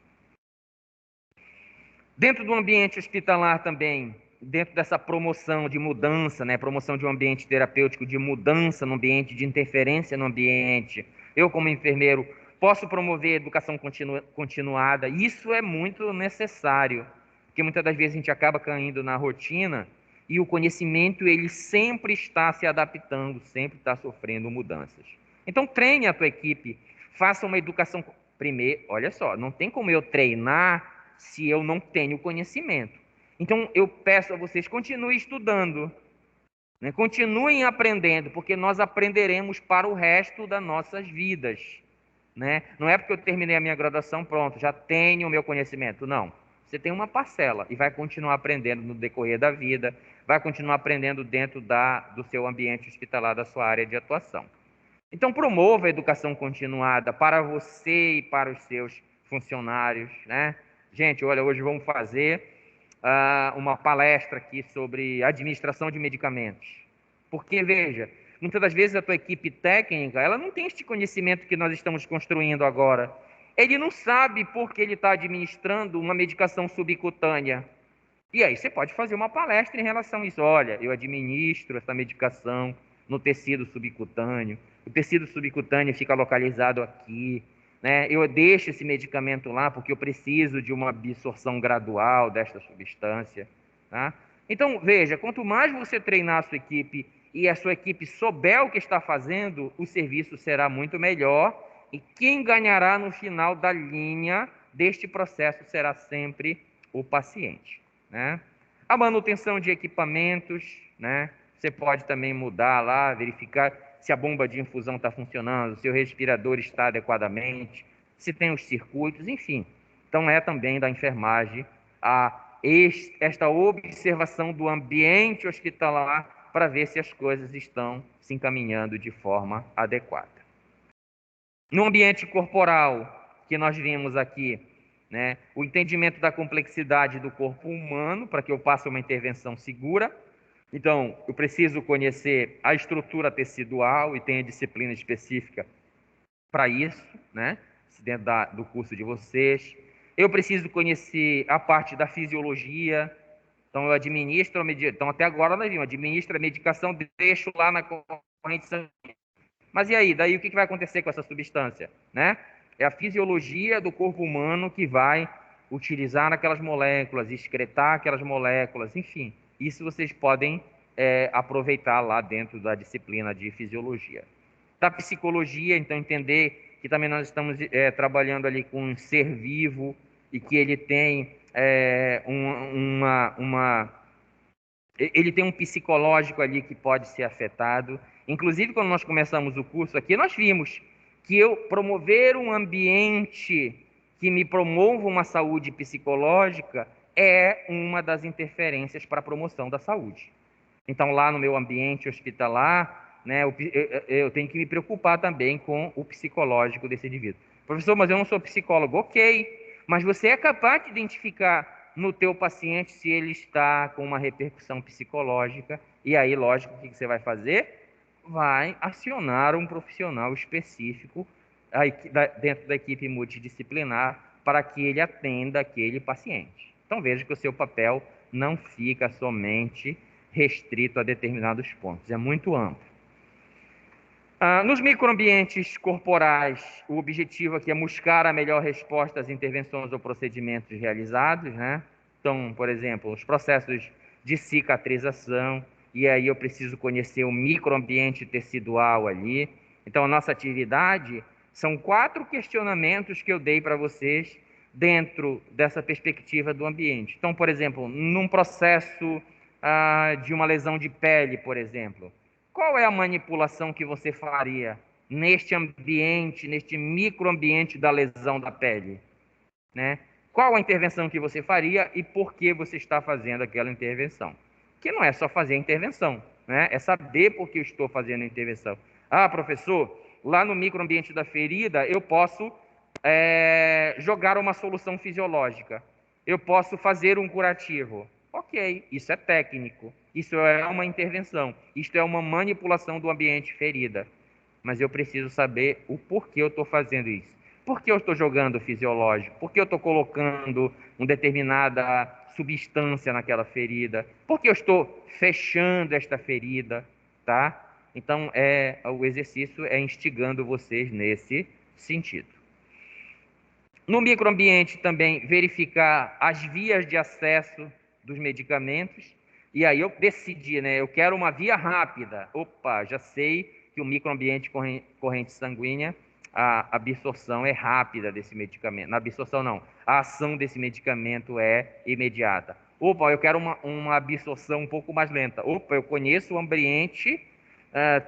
[SPEAKER 1] Dentro do ambiente hospitalar também, dentro dessa promoção de mudança, né? Promoção de um ambiente terapêutico de mudança no ambiente, de interferência no ambiente, eu como enfermeiro posso promover educação continuada, isso é muito necessário, porque muitas das vezes a gente acaba caindo na rotina e o conhecimento ele sempre está se adaptando, sempre está sofrendo mudanças. Então treine a tua equipe, faça uma educação primeiro, olha só, não tem como eu treinar se eu não tenho conhecimento. Então eu peço a vocês, continuem estudando, né? Continuem aprendendo, porque nós aprenderemos para o resto das nossas vidas, né? Não é porque eu terminei a minha graduação, pronto, já tenho o meu conhecimento. Não. Você tem uma parcela e vai continuar aprendendo no decorrer da vida, vai continuar aprendendo dentro do seu ambiente hospitalar, da sua área de atuação. Então, promova a educação continuada para você e para os seus funcionários, né? Gente, olha, hoje vamos fazer uma palestra aqui sobre administração de medicamentos. Porque, veja, muitas das vezes a tua equipe técnica, ela não tem este conhecimento que nós estamos construindo agora. Ele não sabe por que ele está administrando uma medicação subcutânea. E aí você pode fazer uma palestra em relação a isso. Olha, eu administro essa medicação no tecido subcutâneo. O tecido subcutâneo fica localizado aqui, né? Eu deixo esse medicamento lá porque eu preciso de uma absorção gradual desta substância, tá? Então, veja, quanto mais você treinar a sua equipe e a sua equipe souber o que está fazendo, o serviço será muito melhor e quem ganhará no final da linha deste processo será sempre o paciente, né? A manutenção de equipamentos, né? Você pode também mudar lá, verificar se a bomba de infusão está funcionando, se o respirador está adequadamente, se tem os circuitos, enfim. Então é também da enfermagem esta observação do ambiente hospitalar para ver se as coisas estão se encaminhando de forma adequada. No ambiente corporal, que nós vimos aqui, né, o entendimento da complexidade do corpo humano, para que eu faça uma intervenção segura. Então, eu preciso conhecer a estrutura tecidual e tenha disciplina específica para isso, né, dentro do curso de vocês. Eu preciso conhecer a parte da fisiologia. Então, eu administro a medicação. Então, até agora nós vimos, administro a medicação, deixo lá na corrente sanguínea. Mas e aí? Daí o que vai acontecer com essa substância, né? É a fisiologia do corpo humano que vai utilizar aquelas moléculas, excretar aquelas moléculas, enfim. Isso vocês podem aproveitar lá dentro da disciplina de fisiologia. Da psicologia, então, entender que também nós estamos trabalhando ali com um ser vivo e que ele tem ele tem um psicológico ali que pode ser afetado. Inclusive, quando nós começamos o curso aqui, nós vimos que eu promover um ambiente que me promova uma saúde psicológica é uma das interferências para a promoção da saúde. Então, lá no meu ambiente hospitalar, né, eu tenho que me preocupar também com o psicológico desse indivíduo. Professor, mas eu não sou psicólogo. Ok, mas você é capaz de identificar no teu paciente se ele está com uma repercussão psicológica, e aí, lógico, o que você vai fazer? Vai acionar um profissional específico dentro da equipe multidisciplinar para que ele atenda aquele paciente. Então, veja que o seu papel não fica somente restrito a determinados pontos, é muito amplo. Nos microambientes corporais, o objetivo aqui é buscar a melhor resposta às intervenções ou procedimentos realizados, né? Então, por exemplo, os processos de cicatrização, e aí eu preciso conhecer o microambiente tecidual ali. Então, a nossa atividade são 4 questionamentos que eu dei para vocês dentro dessa perspectiva do ambiente. Então, por exemplo, num processo de uma lesão de pele, por exemplo, qual é a manipulação que você faria neste ambiente, neste microambiente da lesão da pele, né? Qual a intervenção que você faria e por que você está fazendo aquela intervenção? Que não é só fazer a intervenção, né? É saber por que eu estou fazendo a intervenção. Ah, professor, lá no microambiente da ferida eu posso jogar uma solução fisiológica. Eu posso fazer um curativo. Ok, isso é técnico. Isso é uma intervenção. Isto é uma manipulação do ambiente ferida. Mas eu preciso saber o porquê eu estou fazendo isso. Por que eu estou jogando fisiológico? Por que eu estou colocando uma determinada substância naquela ferida? Por que eu estou fechando esta ferida? Tá? Então, o exercício é instigando vocês nesse sentido. No microambiente também verificar as vias de acesso dos medicamentos. E aí eu decidi, né? Eu quero uma via rápida. Opa, já sei que o microambiente corrente sanguínea, a absorção é rápida desse medicamento. Na absorção não, a ação desse medicamento é imediata. Opa, eu quero uma absorção um pouco mais lenta. Opa, eu conheço o ambiente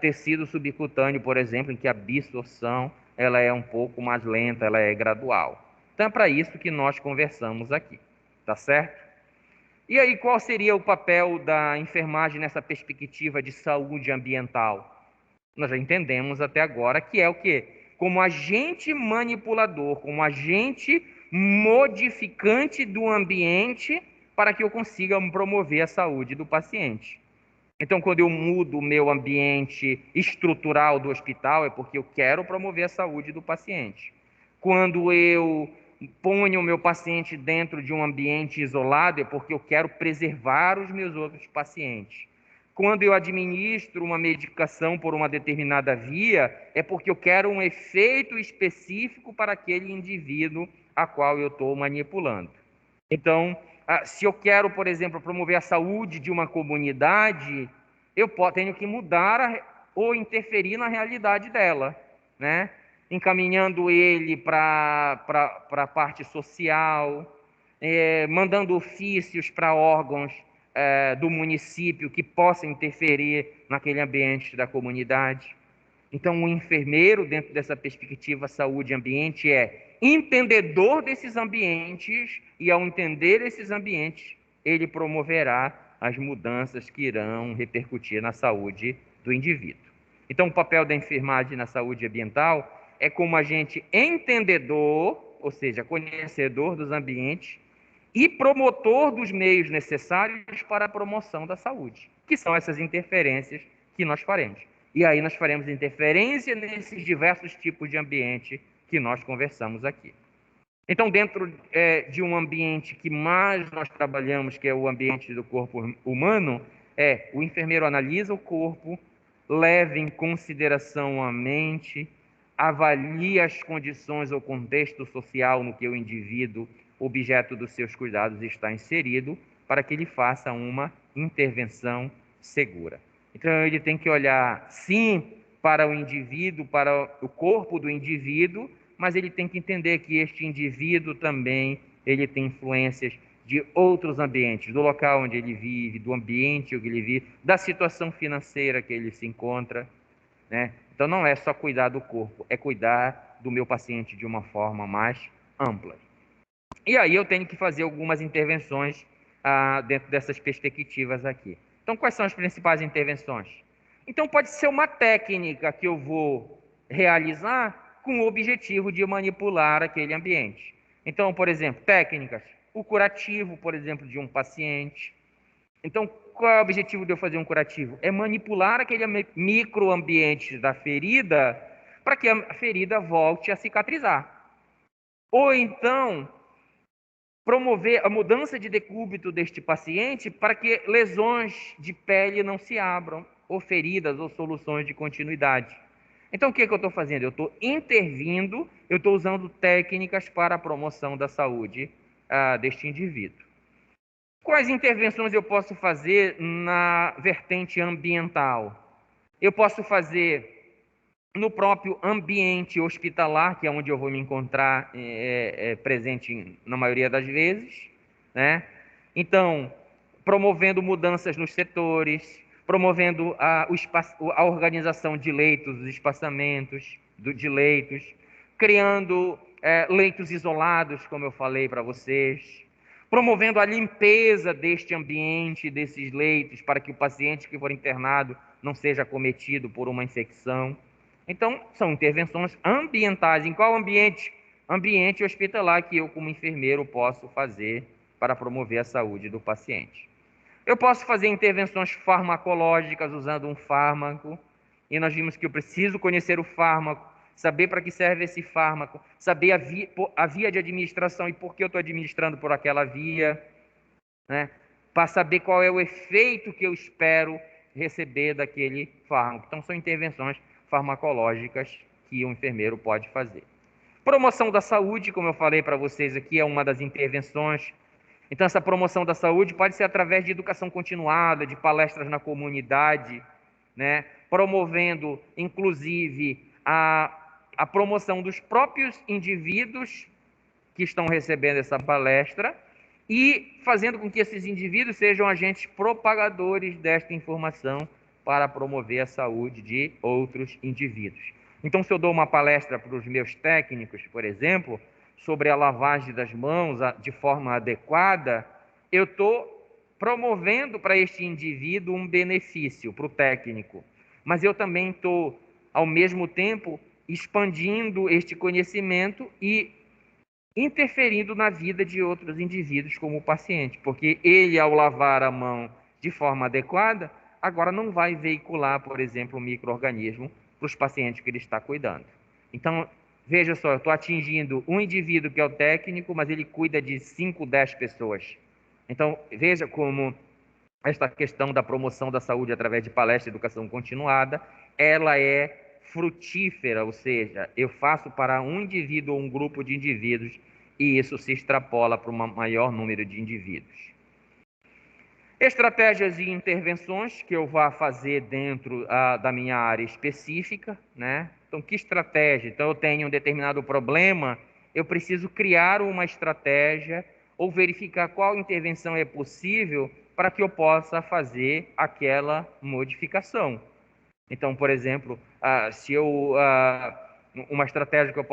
[SPEAKER 1] tecido subcutâneo, por exemplo, em que a absorção ela é um pouco mais lenta, ela é gradual. Então é para isso que nós conversamos aqui, tá certo? E aí, qual seria o papel da enfermagem nessa perspectiva de saúde ambiental? Nós já entendemos até agora que é o quê? Como agente manipulador, como agente modificante do ambiente para que eu consiga promover a saúde do paciente. Então, quando eu mudo o meu ambiente estrutural do hospital, é porque eu quero promover a saúde do paciente. Quando eu ponho o meu paciente dentro de um ambiente isolado, é porque eu quero preservar os meus outros pacientes. Quando eu administro uma medicação por uma determinada via, é porque eu quero um efeito específico para aquele indivíduo a qual eu estou manipulando. Então, se eu quero, por exemplo, promover a saúde de uma comunidade, eu tenho que mudar ou interferir na realidade dela, né? Encaminhando ele para a parte social, mandando ofícios para órgãos do município que possam interferir naquele ambiente da comunidade. Então, o enfermeiro, dentro dessa perspectiva saúde e ambiente, é entendedor desses ambientes e, ao entender esses ambientes, ele promoverá as mudanças que irão repercutir na saúde do indivíduo. Então, o papel da enfermagem na saúde ambiental é como agente entendedor, ou seja, conhecedor dos ambientes e promotor dos meios necessários para a promoção da saúde, que são essas interferências que nós faremos. E aí nós faremos interferência nesses diversos tipos de ambiente que nós conversamos aqui. Então, dentro de um ambiente que mais nós trabalhamos, que é o ambiente do corpo humano, o enfermeiro analisa o corpo, leva em consideração a mente, avalia as condições ou contexto social no que o indivíduo objeto dos seus cuidados está inserido, para que ele faça uma intervenção segura. Então, ele tem que olhar, sim, para o indivíduo, para o corpo do indivíduo, mas ele tem que entender que este indivíduo também ele tem influências de outros ambientes, do local onde ele vive, do ambiente onde ele vive, da situação financeira que ele se encontra, né? Então, não é só cuidar do corpo, é cuidar do meu paciente de uma forma mais ampla. E aí eu tenho que fazer algumas intervenções dentro dessas perspectivas aqui. Então, quais são as principais intervenções? Então, pode ser uma técnica que eu vou realizar com o objetivo de manipular aquele ambiente. Então, por exemplo, técnicas, o curativo, por exemplo, de um paciente. Então, qual é o objetivo de eu fazer um curativo? É manipular aquele microambiente da ferida para que a ferida volte a cicatrizar. Ou então, promover a mudança de decúbito deste paciente para que lesões de pele não se abram, ou feridas, ou soluções de continuidade. Então, o que eu estou fazendo? Eu estou intervindo, eu estou usando técnicas para a promoção da saúde deste indivíduo. Quais intervenções eu posso fazer na vertente ambiental? Eu posso fazer no próprio ambiente hospitalar, que é onde eu vou me encontrar presente na maioria das vezes, né? Então, promovendo mudanças nos setores, promovendo a organização de leitos, os espaçamentos de leitos, criando leitos isolados, como eu falei para vocês, promovendo a limpeza deste ambiente, desses leitos, para que o paciente que for internado não seja acometido por uma infecção. Então, são intervenções ambientais. Em qual ambiente? Ambiente hospitalar que eu, como enfermeiro, posso fazer para promover a saúde do paciente. Eu posso fazer intervenções farmacológicas usando um fármaco, e nós vimos que eu preciso conhecer o fármaco, saber para que serve esse fármaco, saber a via de administração e por que eu estou administrando por aquela via, né? Para saber qual é o efeito que eu espero receber daquele fármaco. Então, são intervenções farmacológicas que o enfermeiro pode fazer. Promoção da saúde, como eu falei para vocês aqui, é uma das intervenções. Então, essa promoção da saúde pode ser através de educação continuada, de palestras na comunidade, né? Promovendo, inclusive, a promoção dos próprios indivíduos que estão recebendo essa palestra e fazendo com que esses indivíduos sejam agentes propagadores desta informação para promover a saúde de outros indivíduos. Então, se eu dou uma palestra para os meus técnicos, por exemplo, sobre a lavagem das mãos de forma adequada, eu estou promovendo para este indivíduo um benefício, para o técnico. Mas eu também estou, ao mesmo tempo, expandindo este conhecimento e interferindo na vida de outros indivíduos como o paciente, porque ele, ao lavar a mão de forma adequada, agora não vai veicular, por exemplo, um micro-organismo para os pacientes que ele está cuidando. Então, veja só, eu estou atingindo um indivíduo que é o técnico, mas ele cuida de 5, 10 pessoas. Então, veja como esta questão da promoção da saúde através de palestra e educação continuada, ela é frutífera, ou seja, eu faço para um indivíduo ou um grupo de indivíduos e isso se extrapola para um maior número de indivíduos. Estratégias e intervenções que eu vá fazer dentro da minha área específica, né? Então, que estratégia? Então, eu tenho um determinado problema, eu preciso criar uma estratégia ou verificar qual intervenção é possível para que eu possa fazer aquela modificação. Então, por exemplo, uma estratégia que eu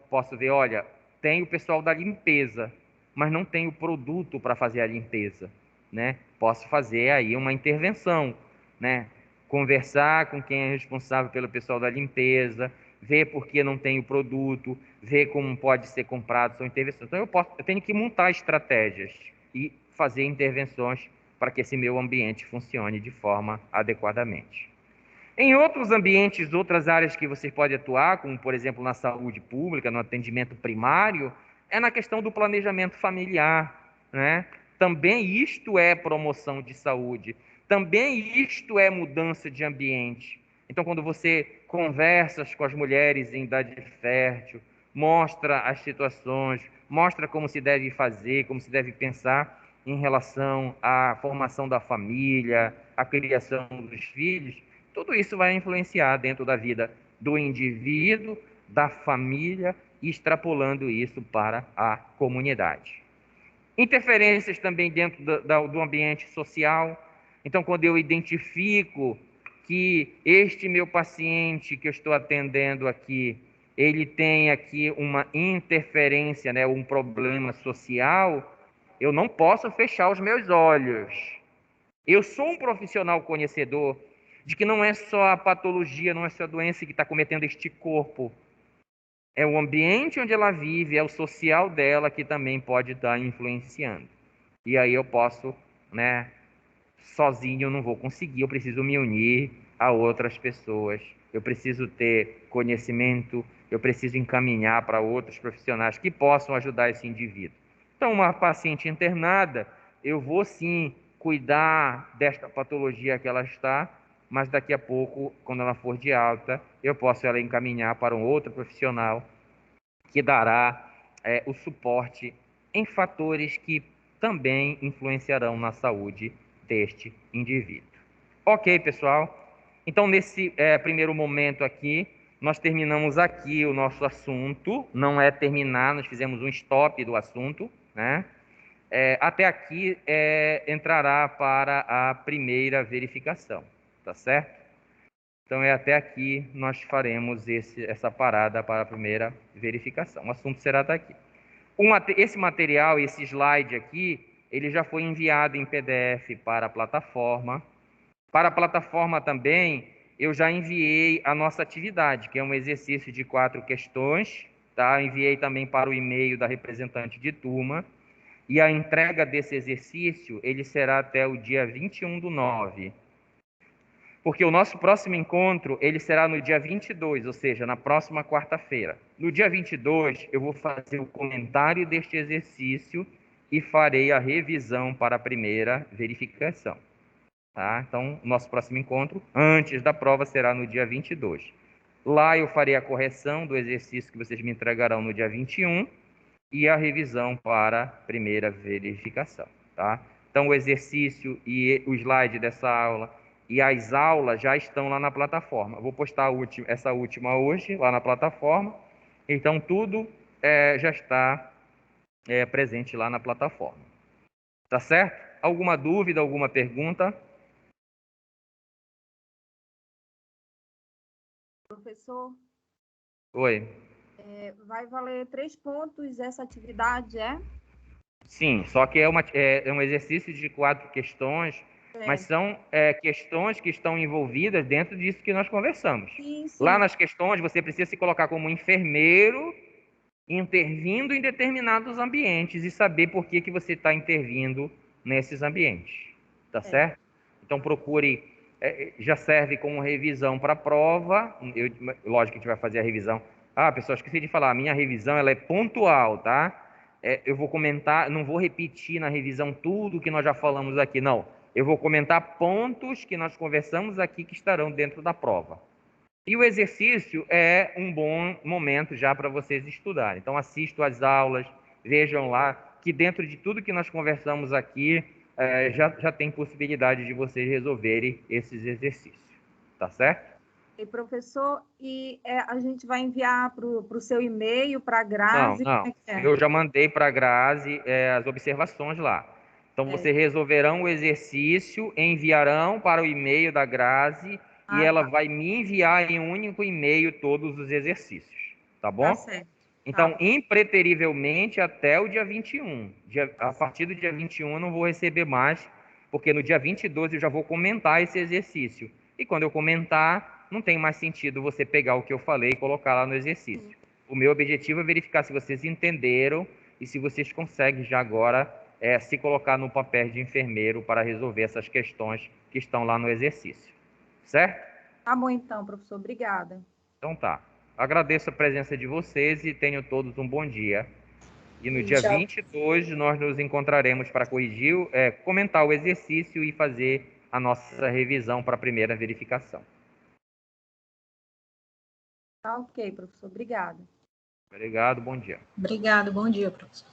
[SPEAKER 1] posso ver, olha, tem o pessoal da limpeza, mas não tem o produto para fazer a limpeza, né? Posso fazer aí uma intervenção, né? Conversar com quem é responsável pelo pessoal da limpeza, ver por que não tem o produto, ver como pode ser comprado, são intervenções. Então, eu tenho que montar estratégias e fazer intervenções para que esse meu ambiente funcione de forma adequadamente. Em outros ambientes, outras áreas que você pode atuar, como por exemplo na saúde pública, no atendimento primário, é na questão do planejamento familiar, né? Também isto é promoção de saúde, também isto é mudança de ambiente. Então, quando você conversa com as mulheres em idade fértil, mostra as situações, mostra como se deve fazer, como se deve pensar em relação à formação da família, à criação dos filhos. Tudo isso vai influenciar dentro da vida do indivíduo, da família, e extrapolando isso para a comunidade. Interferências também dentro do ambiente social. Então, quando eu identifico que este meu paciente que eu estou atendendo aqui, ele tem aqui uma interferência, né, um problema social, eu não posso fechar os meus olhos. Eu sou um profissional conhecedor de que não é só a patologia, não é só a doença que está cometendo este corpo. É o ambiente onde ela vive, é o social dela que também pode estar influenciando. E aí eu posso, né, sozinho eu não vou conseguir, eu preciso me unir a outras pessoas, eu preciso ter conhecimento, eu preciso encaminhar para outros profissionais que possam ajudar esse indivíduo. Então, uma paciente internada, eu vou sim cuidar desta patologia que ela está, mas daqui a pouco, quando ela for de alta, eu posso ela encaminhar para um outro profissional que dará o suporte em fatores que também influenciarão na saúde deste indivíduo. Ok, pessoal? Então, nesse primeiro momento aqui, nós terminamos aqui o nosso assunto. Não é terminar, nós fizemos um stop do assunto, né? Até aqui entrará para a primeira verificação, tá certo? Então, até aqui nós faremos essa parada para a primeira verificação. O assunto será daqui. Esse material, esse slide aqui, ele já foi enviado em PDF para a plataforma. Para a plataforma também, eu já enviei a nossa atividade, que é um exercício de 4 questões, tá? Enviei também para o e-mail da representante de turma. E a entrega desse exercício, ele será até o dia 21/9. Porque o nosso próximo encontro, ele será no dia 22, ou seja, na próxima quarta-feira. No dia 22, eu vou fazer o comentário deste exercício e farei a revisão para a primeira verificação. Tá? Então, o nosso próximo encontro, antes da prova, será no dia 22. Lá eu farei a correção do exercício que vocês me entregarão no dia 21 e a revisão para a primeira verificação. Tá? Então, o exercício e o slide dessa aula e as aulas já estão lá na plataforma. Eu vou postar essa última hoje lá na plataforma. Então, tudo já está presente lá na plataforma. Tá certo? Alguma dúvida, alguma pergunta?
[SPEAKER 2] Professor,
[SPEAKER 1] Oi.
[SPEAKER 2] vai valer 3 pontos essa atividade, é?
[SPEAKER 1] Sim, só que é um exercício de 4 questões, mas são questões que estão envolvidas dentro disso que nós conversamos.
[SPEAKER 2] Sim,
[SPEAKER 1] Lá
[SPEAKER 2] sim.
[SPEAKER 1] nas questões, você precisa se colocar como enfermeiro, intervindo em determinados ambientes e saber por que você está intervindo nesses ambientes. Tá certo? Então, procure. Já serve como revisão para a prova. Lógico que a gente vai fazer a revisão. Pessoal, esqueci de falar. A minha revisão ela é pontual, tá? Eu vou comentar, não vou repetir na revisão tudo que nós já falamos aqui, não. Eu vou comentar pontos que nós conversamos aqui que estarão dentro da prova. E o exercício é um bom momento já para vocês estudarem. Então, assistam às aulas, vejam lá que dentro de tudo que nós conversamos aqui, já tem possibilidade de vocês resolverem esses exercícios. Tá certo?
[SPEAKER 2] E professor, a gente vai enviar para o seu e-mail, para a
[SPEAKER 1] Não,
[SPEAKER 2] Grazi,
[SPEAKER 1] não.
[SPEAKER 2] como é que é?
[SPEAKER 1] Eu já mandei para a Grazi as observações lá. Então, vocês resolverão o exercício, enviarão para o e-mail da Grazi e ela
[SPEAKER 2] Tá.
[SPEAKER 1] vai me enviar em um único e-mail todos os exercícios. Tá
[SPEAKER 2] Tá
[SPEAKER 1] bom?
[SPEAKER 2] certo.
[SPEAKER 1] Então,
[SPEAKER 2] Tá.
[SPEAKER 1] impreterivelmente até o dia 21. A partir do dia 21 eu não vou receber mais, porque no dia 22 eu já vou comentar esse exercício. E quando eu comentar, não tem mais sentido você pegar o que eu falei e colocar lá no exercício. O meu objetivo é verificar se vocês entenderam e se vocês conseguem já agora se colocar no papel de enfermeiro para resolver essas questões que estão lá no exercício. Certo?
[SPEAKER 2] Tá bom então, professor. Obrigada.
[SPEAKER 1] Então tá. Agradeço a presença de vocês e tenham todos um bom dia. E no dia
[SPEAKER 2] Tchau.
[SPEAKER 1] 22 nós nos encontraremos para corrigir, comentar o exercício e fazer a nossa revisão para a primeira verificação.
[SPEAKER 2] Tá ok, professor. Obrigada.
[SPEAKER 1] Obrigado, bom dia.
[SPEAKER 3] Obrigado, bom dia, professor.